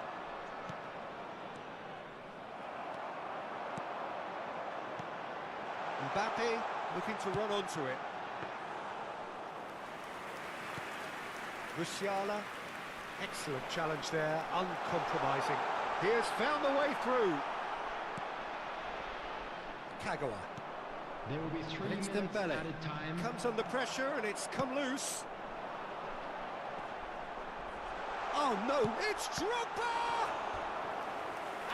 Mbappe looking to run onto it. Musiala. Excellent challenge there, uncompromising. He has found the way through. Kagawa. There will be 3 minutes Dembele. added time. Comes under pressure and it's come loose. Oh no, it's Drogba!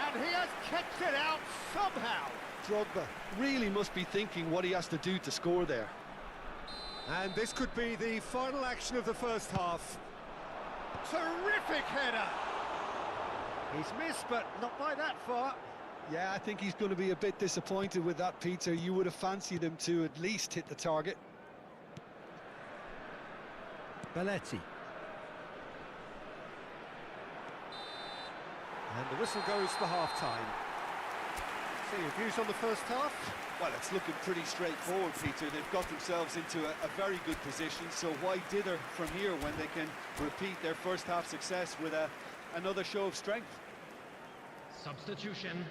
And he has kept it out somehow. Drogba really must be thinking what he has to do to score there. And this could be the final action of the first half. Terrific header! He's missed, but not by that far. Yeah, I think he's going to be a bit disappointed with that, Peter. You would have fancied him to at least hit the target. Belletti. And the whistle goes for half-time. So your views on the first half? Well, it's looking pretty straightforward, Peter. They've got themselves into a very good position, so why dither from here when they can repeat their first half success with another show of strength? Substitution.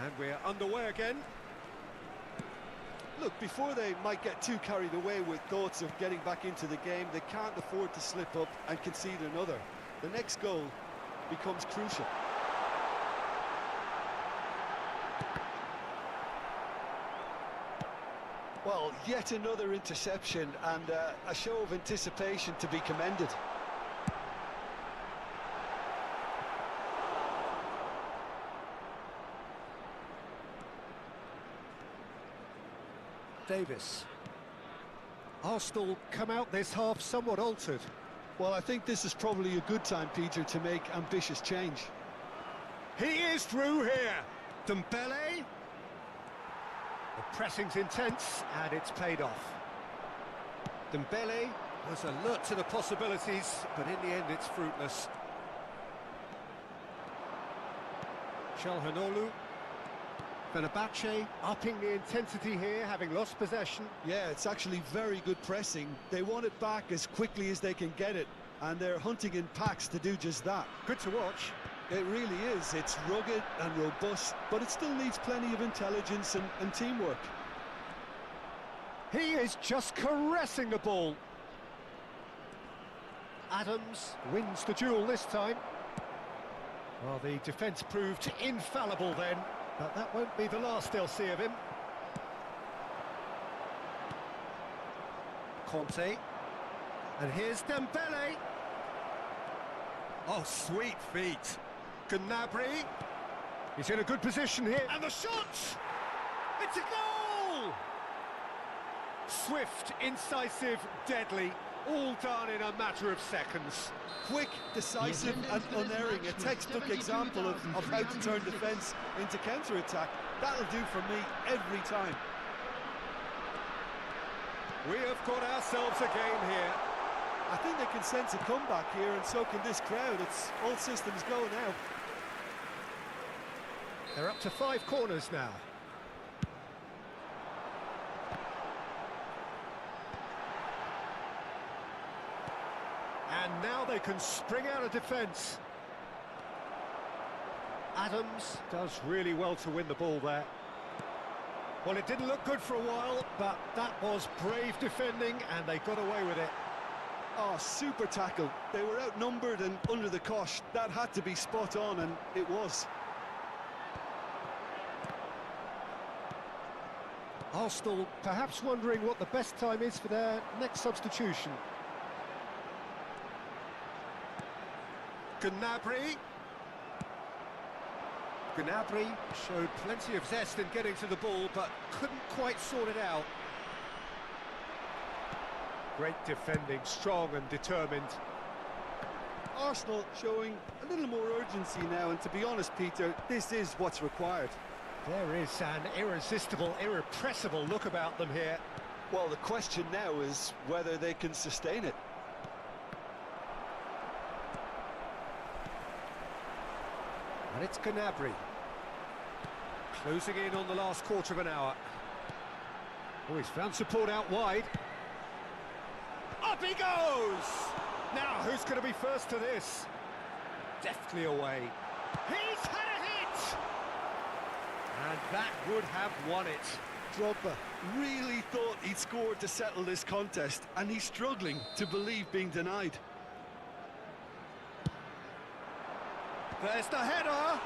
And we're underway again. Look, before they might get too carried away with thoughts of getting back into the game, they can't afford to slip up and concede another. The next goal becomes crucial. Well, yet another interception and a show of anticipation to be commended. Davis. Arsenal come out this half somewhat altered. Well, I think this is probably a good time, Peter, to make ambitious change. He is through here. Dembele. The pressing's intense, and it's paid off. Dembele was alert to the possibilities, but in the end it's fruitless. Çalhanoğlu. Fenerbahce upping the intensity here, having lost possession. Yeah, it's actually very good pressing. They want it back as quickly as they can get it, and they're hunting in packs to do just that. Good to watch. It really is. It's rugged and robust, but it still needs plenty of intelligence and teamwork. He is just caressing the ball. Adams wins the duel this time. Well, the defence proved infallible then, but that won't be the last they'll see of him. Conte. And here's Dembele. Oh, sweet feet. Gnabry. He's in a good position here. And the shot! It's a goal! Swift, incisive, deadly. All done in a matter of seconds. Quick, decisive and unerring. A textbook example of how to turn defence into counter-attack. That'll do for me every time. We have got ourselves a game here. I think they can sense a comeback here, and so can this crowd. It's all systems go now. They're up to 5 corners now. And now they can spring out of defence. Adams does really well to win the ball there. Well, it didn't look good for a while, but that was brave defending, and they got away with it. Oh, super tackle. They were outnumbered and under the cosh. That had to be spot on, and it was. Arsenal perhaps wondering what the best time is for their next substitution. Gnabry. Gnabry showed plenty of zest in getting to the ball, but couldn't quite sort it out. Great defending, strong and determined. Arsenal showing a little more urgency now, and to be honest, Peter, this is what's required. There is an irresistible, irrepressible look about them here. Well, the question now is whether they can sustain it. And it's Gnabry. Closing in on the last quarter of an hour. Oh, he's found support out wide. Up he goes! Now, who's going to be first to this? Deftly away. He's had a hit! And that would have won it. Drogba really thought he'd scored to settle this contest, and he's struggling to believe being denied. There's the header!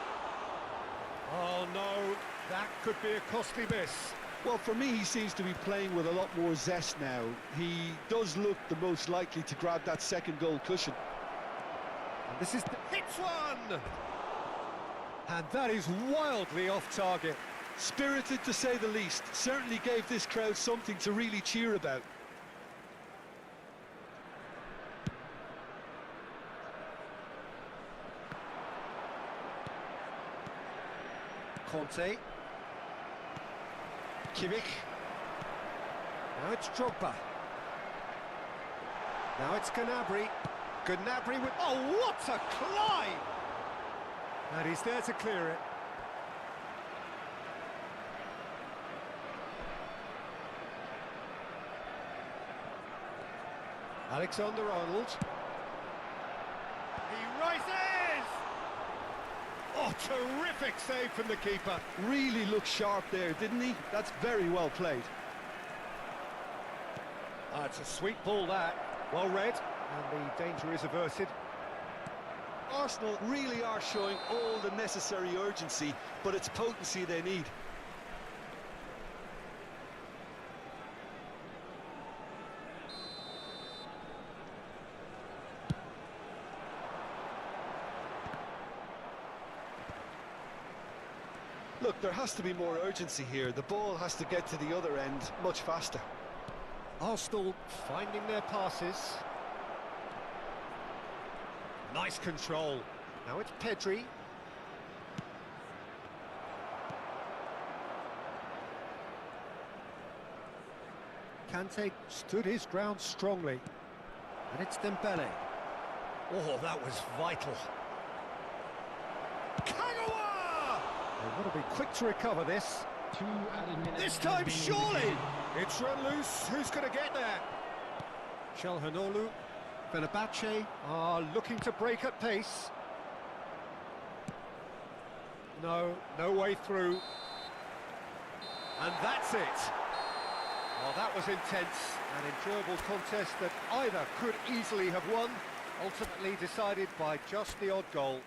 Oh no, that could be a costly miss. Well, for me, he seems to be playing with a lot more zest now. He does look the most likely to grab that second goal cushion. And this is the hits one! And that is wildly off target. Spirited, to say the least. Certainly gave this crowd something to really cheer about. Conte. Kimmich. Now it's Drogba. Now it's Gnabry. Gnabry with... Oh, what a climb! And he's there to clear it. Alexander-Arnold. He rises! Oh, terrific save from the keeper. Really looked sharp there, didn't he? That's very well played. It's a sweet ball, that. Well read, and the danger is averted. Arsenal really are showing all the necessary urgency, but it's potency they need. Look, there has to be more urgency here. The ball has to get to the other end much faster. Arsenal finding their passes. Nice control. Now it's Pedri. Kante stood his ground strongly. And it's Dembele. Oh, that was vital. Kagawa! They've got to be quick to recover this. 2 added minutes. This time, surely! It's run loose. Who's going to get there? Calhanoglu. Fenerbahce are looking to break at pace. No way through. And that's it. Well, that was intense, an enjoyable contest that either could easily have won, ultimately decided by just the odd goal.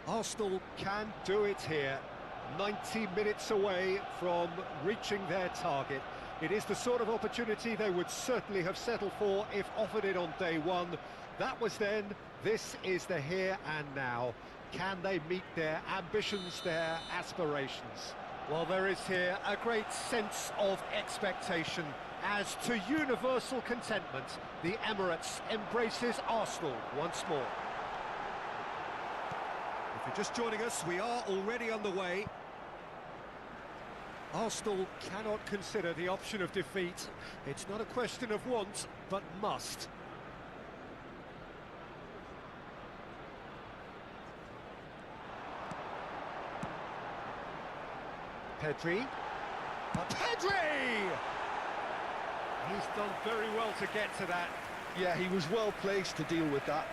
Arsenal can do it here. 90 minutes away from reaching their target. It is the sort of opportunity they would certainly have settled for if offered it on day one. That was then, this is the here and now. Can they meet their ambitions, their aspirations? Well, there is here a great sense of expectation. As to universal contentment, the Emirates embraces Arsenal once more. If you're just joining us, we are already underway. Arsenal cannot consider the option of defeat. It's not a question of want, but must. Pedri. Pedri! He's done very well to get to that. Yeah, he was well placed to deal with that.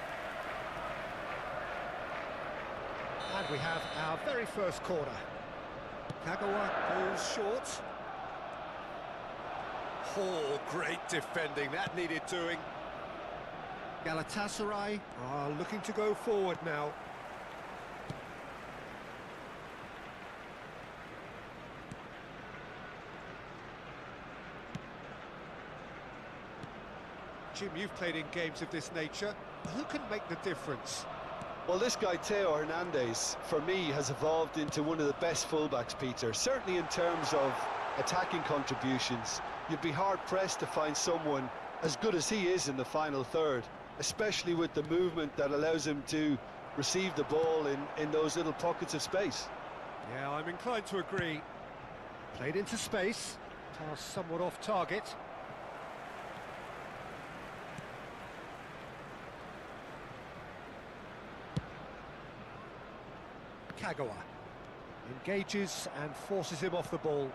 And we have our very first corner. Kagawa goes short. Oh, great defending, that needed doing. Galatasaray are looking to go forward now. Jim, you've played in games of this nature. Who can make the difference? Well, this guy, Theo Hernandez, for me, has evolved into one of the best fullbacks, Peter. Certainly in terms of attacking contributions, you'd be hard-pressed to find someone as good as he is in the final third, especially with the movement that allows him to receive the ball in those little pockets of space. Yeah, I'm inclined to agree. Played into space, pass somewhat off target. Kagawa engages and forces him off the ball.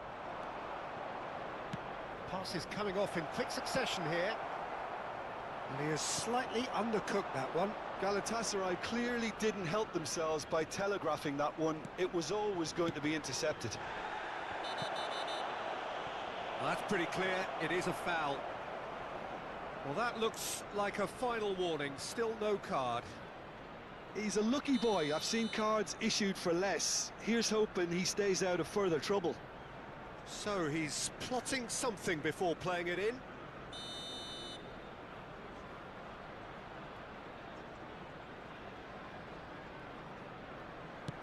Pass is coming off in quick succession here. And he has slightly undercooked that one. Galatasaray clearly didn't help themselves by telegraphing that one. It was always going to be intercepted. Well, that's pretty clear. It is a foul. Well, that looks like a final warning. Still no card. He's a lucky boy. I've seen cards issued for less. Here's hoping he stays out of further trouble. So he's plotting something before playing it in.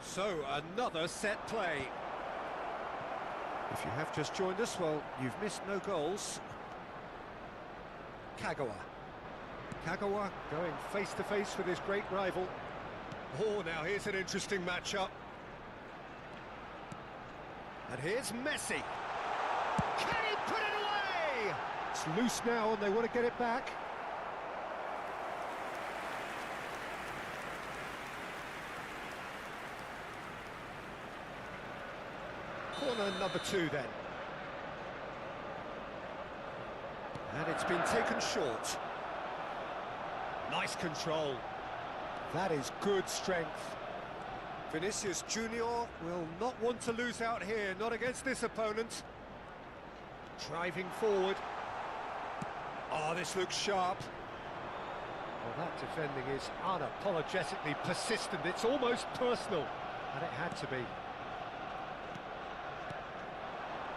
So another set play. If you have just joined us, well, you've missed no goals. Kagawa. Kagawa going face-to-face with his great rival. Oh, now here's an interesting matchup. And here's Messi. Can he put it away? It's loose now and they want to get it back. Corner number 2 then. And it's been taken short. Nice control. That is good strength. Vinicius Junior will not want to lose out here, not against this opponent. Driving forward. Oh, this looks sharp. Well, that defending is unapologetically persistent. It's almost personal, and it had to be.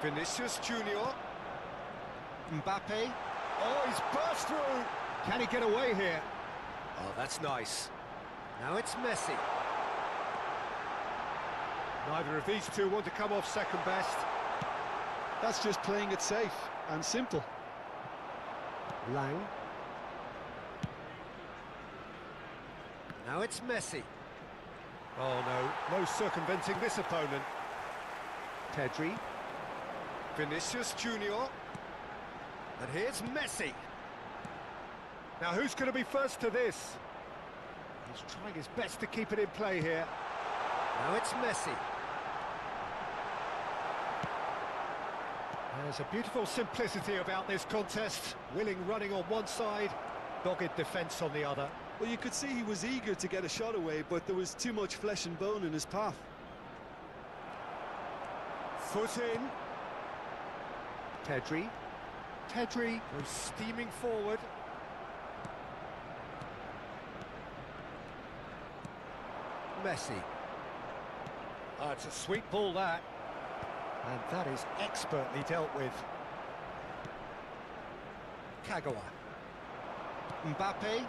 Vinicius Junior. Mbappe. Oh, he's burst through. Can he get away here? Oh, that's nice. Now it's Messi. Neither of these two want to come off second best. That's just playing it safe and simple. Lang. Now it's Messi. Oh no, no circumventing this opponent. Pedri. Vinicius Junior. And here's Messi. Now who's going to be first to this? He's trying his best to keep it in play here. Now it's Messi. There's a beautiful simplicity about this contest. Willing running on one side, dogged defence on the other. Well, you could see he was eager to get a shot away, but there was too much flesh and bone in his path. Foot in. Pedri. Pedri goes steaming forward. Messi. Oh, it's a sweet ball, that. And that is expertly dealt with. Kagawa. Mbappe.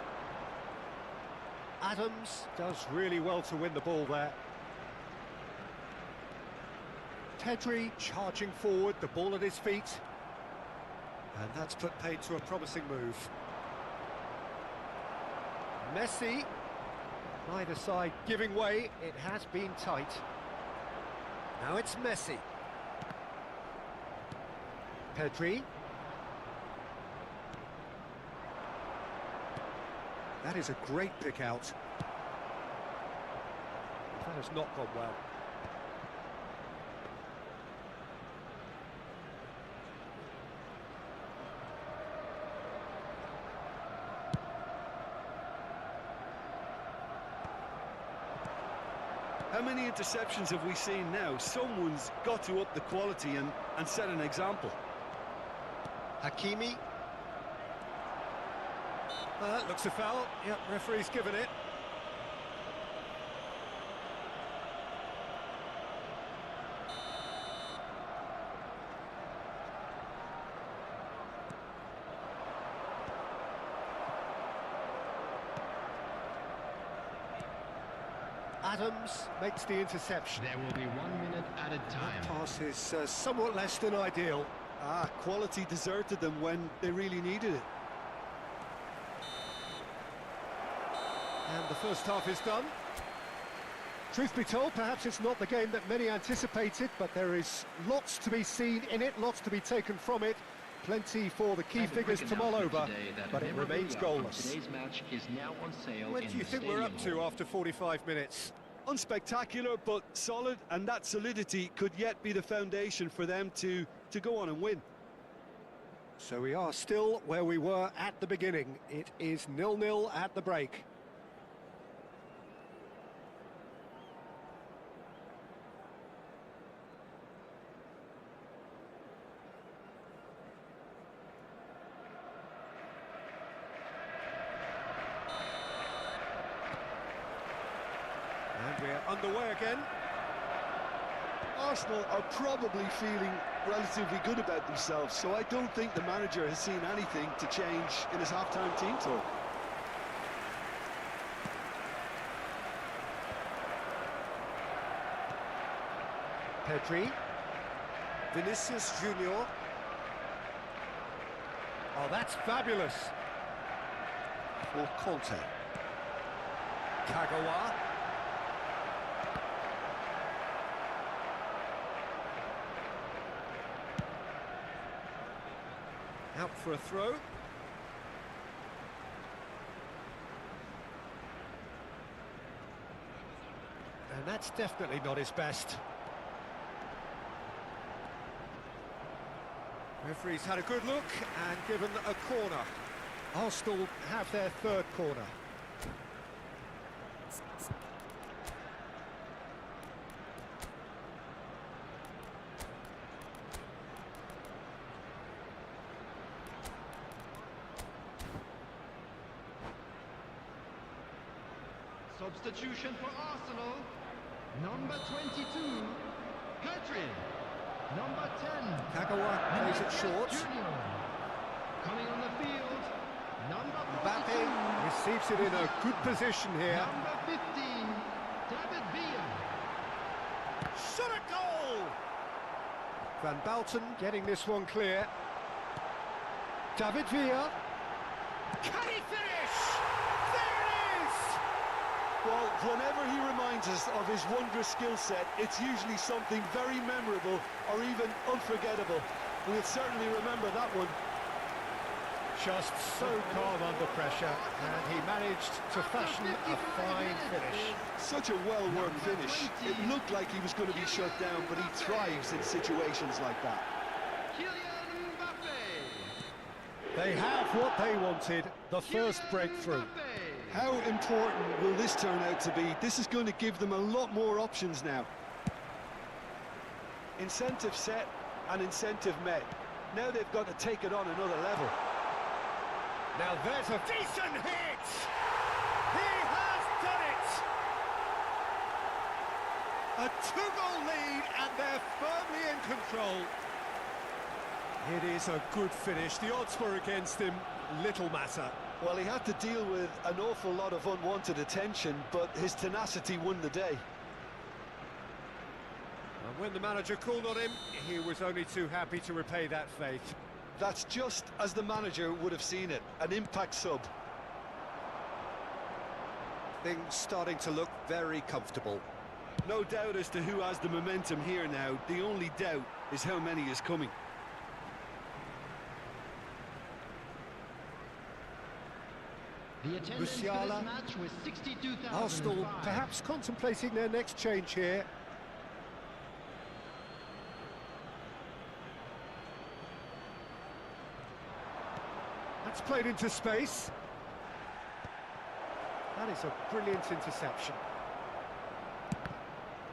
Adams does really well to win the ball there. Pedri charging forward, the ball at his feet. And that's put paid to a promising move. Messi. Neither side giving way, it has been tight. Now it's Messi. Pedri. That is a great pick out. That has not gone well. How many interceptions have we seen now? Someone's got to up the quality and set an example. Hakimi. That looks a foul. Yep, referee's given it. Adams makes the interception. There will be 1 minute added time. That pass is somewhat less than ideal. Quality deserted them when they really needed it. And the first half is done. Truth be told, perhaps it's not the game that many anticipated, but there is lots to be seen in it, lots to be taken from it. Plenty for the key figures to mull over, but it remains goalless. Today's match is now on sale. What do you think we're up to after 45 minutes? Unspectacular, but solid, and that solidity could yet be the foundation for them to go on and win. So we are still where we were at the beginning. It is 0-0 at the break. And we're underway again. Arsenal are probably feeling relatively good about themselves, so I don't think the manager has seen anything to change in his half-time team talk. Pedri. Vinicius Junior. Oh, that's fabulous. For Conte. Kagawa. Out for a throw. And that's definitely not his best. Referee's had a good look and given a corner. Arsenal have their third corner. Substitution for Arsenal. Number 22, Petri. Number 10, Kagawa plays it short. Junior. Coming on the field, number 42, Mbappe receives it in a good position here. number 15, David Villa. Shot a goal! Van Balten getting this one clear. David Villa. Can he finish? There it is! Well, whenever he reminds us of his wondrous skill set, it's usually something very memorable or even unforgettable. We'll certainly remember that one. Just so calm under pressure, and he managed to fashion a fine finish. Such a well-worked finish. It looked like he was going to be shut down, but he thrives in situations like that. Kylian Mbappe. They have what they wanted, the first breakthrough. Mbappe. How important will this turn out to be? This is going to give them a lot more options now. Incentive set and incentive met. Now they've got to take it on another level. Now there's a decent hit! He has done it! A two-goal lead and they're firmly in control. It is a good finish. The odds were against him, little matter. Well, he had to deal with an awful lot of unwanted attention, but his tenacity won the day. And when the manager called on him, he was only too happy to repay that faith. That's just as the manager would have seen it, an impact sub. Things starting to look very comfortable. No doubt as to who has the momentum here now. The only doubt is how many is coming. The attendance for this Musiala. match was 62,000. Arsenal perhaps contemplating their next change here. That's played into space. That is a brilliant interception.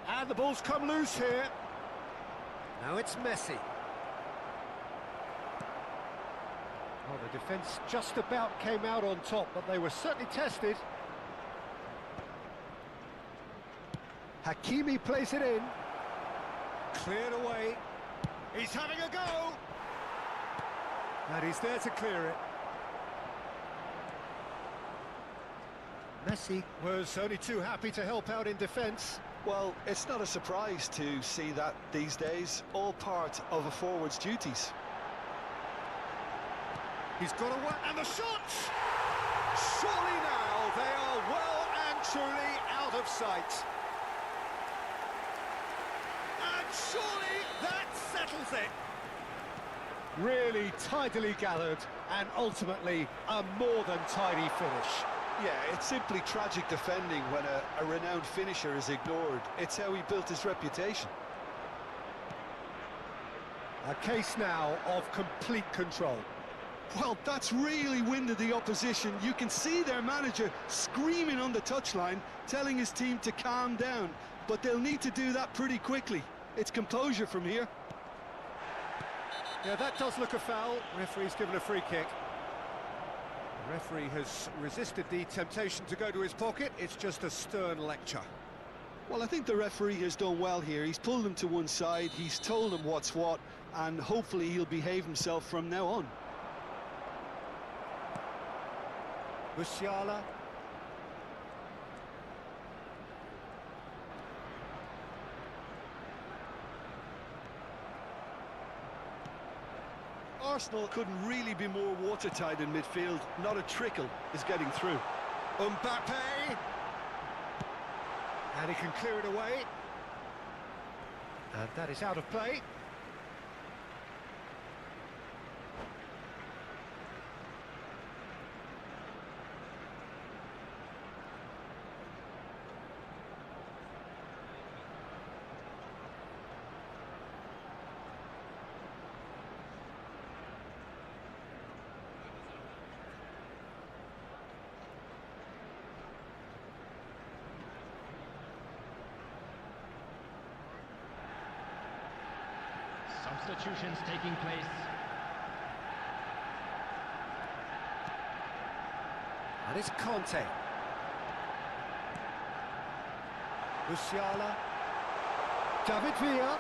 And the ball's come loose here. Now it's Messi. Well, the defence just about came out on top, but they were certainly tested. Hakimi plays it in. Cleared away. He's having a go. And he's there to clear it. Messi was only too happy to help out in defence. Well, it's not a surprise to see that these days, all part of a forward's duties. He's got away, and the shot! Surely now they are well and truly out of sight. And surely that settles it. Really tidily gathered, and ultimately a more than tidy finish. Yeah, it's simply tragic defending when a renowned finisher is ignored. It's how he built his reputation. A case now of complete control. Well, that's really winded the opposition. You can see their manager screaming on the touchline, telling his team to calm down. But they'll need to do that pretty quickly. It's composure from here. Yeah, that does look a foul. Referee's given a free kick. The referee has resisted the temptation to go to his pocket. It's just a stern lecture. Well, I think the referee has done well here. He's pulled him to one side, he's told him what's what, and hopefully he'll behave himself from now on. Musiala. Arsenal couldn't really be more watertight in midfield. Not a trickle is getting through. Mbappe. And he can clear it away. And that is out of play. Substitutions taking place. And it's Conte. Musiala. David Villa.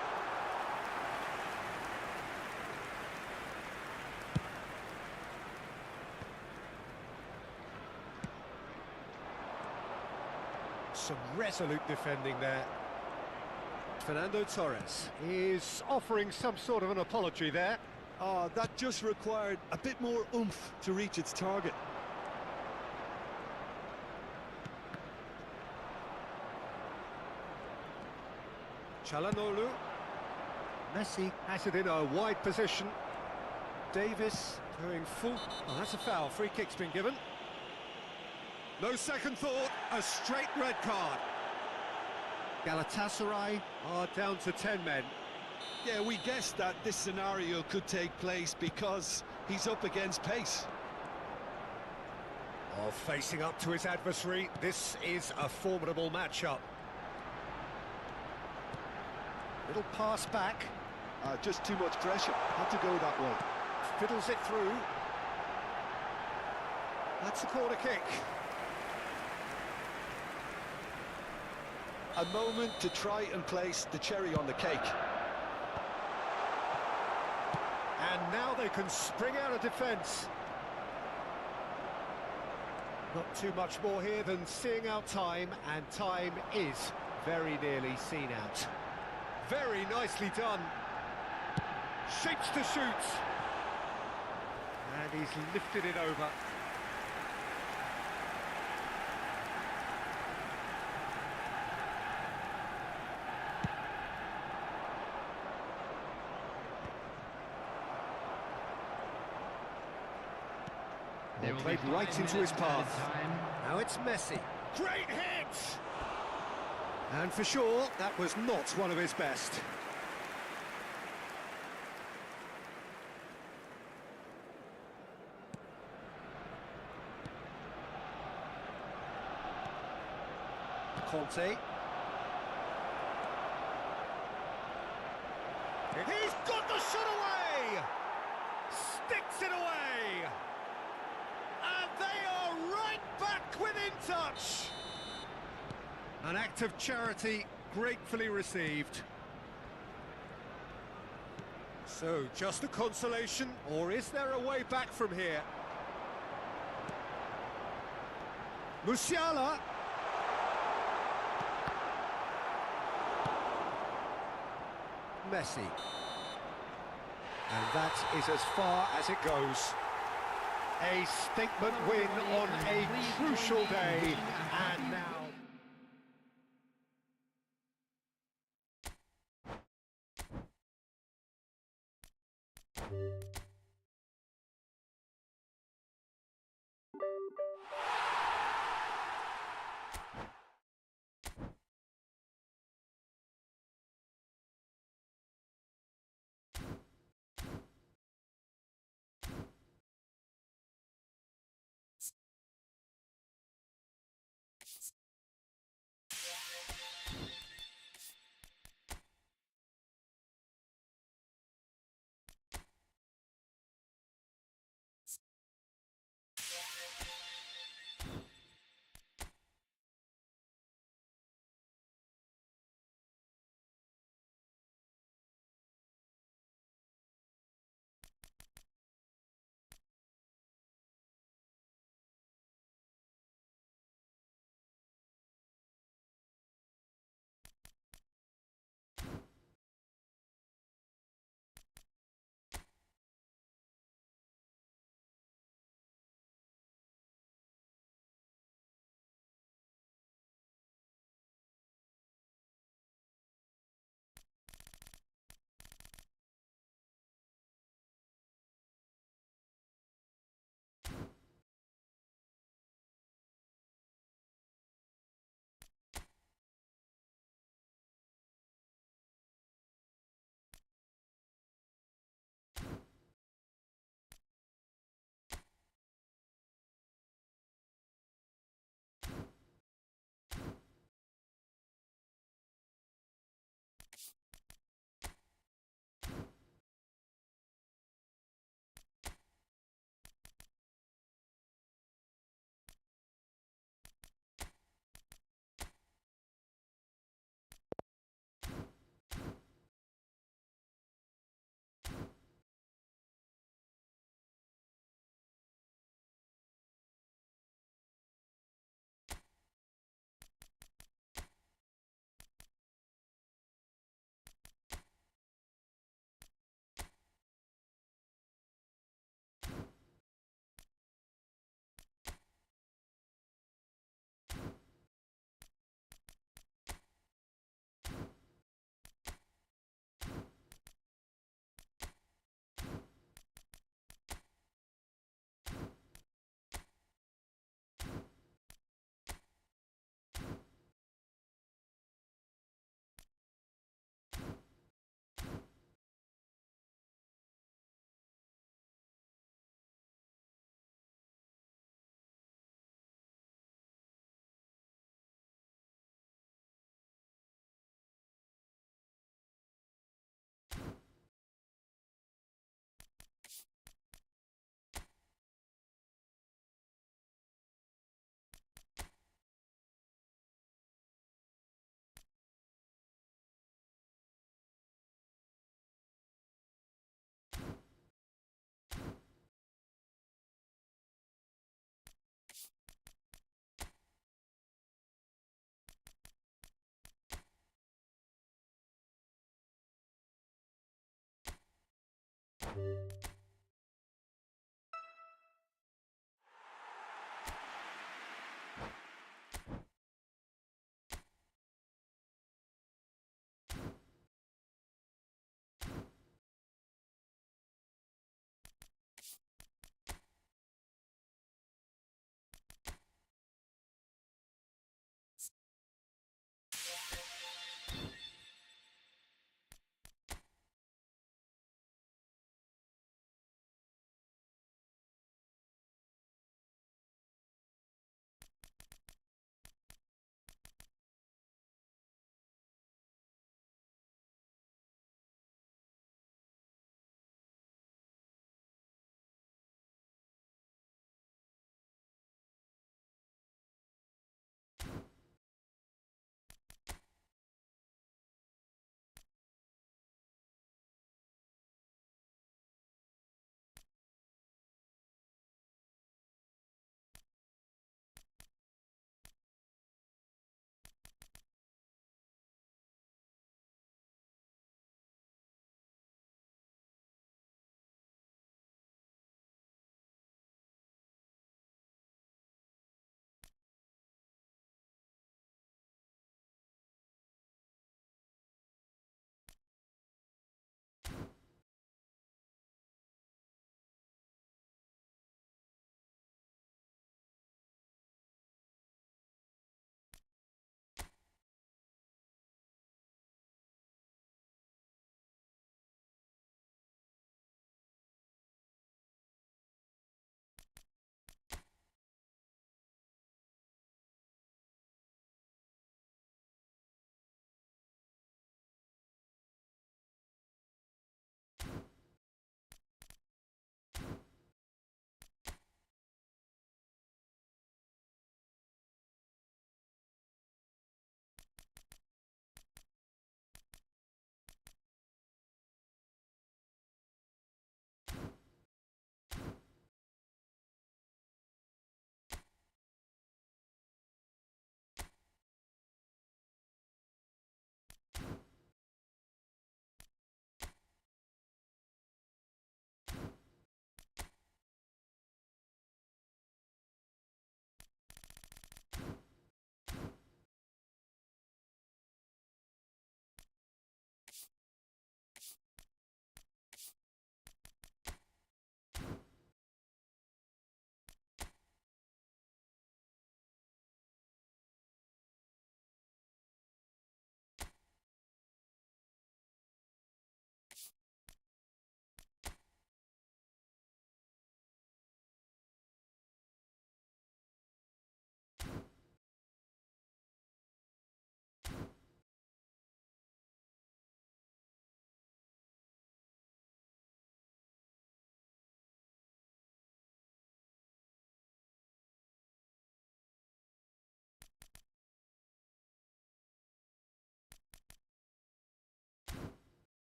Some resolute defending there. Fernando Torres is offering some sort of an apology there. That just required a bit more oomph to reach its target. Çalhanoğlu. Messi has it in a wide position. Davis going full. Oh, that's a foul. Free kick's been given. No second thought, a straight red card. Galatasaray are down to 10 men. Yeah, we guessed that this scenario could take place because he's up against pace. Oh, facing up to his adversary, this is a formidable matchup. Little pass back. Just too much pressure, had to go that way. Fiddles it through. That's a corner kick. A moment to try and place the cherry on the cake. And now they can spring out of defence. Not too much more here than seeing out time, and time is very nearly seen out. Very nicely done. Shapes to shoot. And he's lifted it over. They played right into his path. Now it's Messi. Great hit! And for sure, that was not one of his best. Conte. He's got the shot away! Sticks it away! And they are right back within touch! An act of charity gratefully received. So, just a consolation, or is there a way back from here? Musiala. Messi. And that is as far as it goes. A statement win on a crucial day, and now...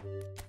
you.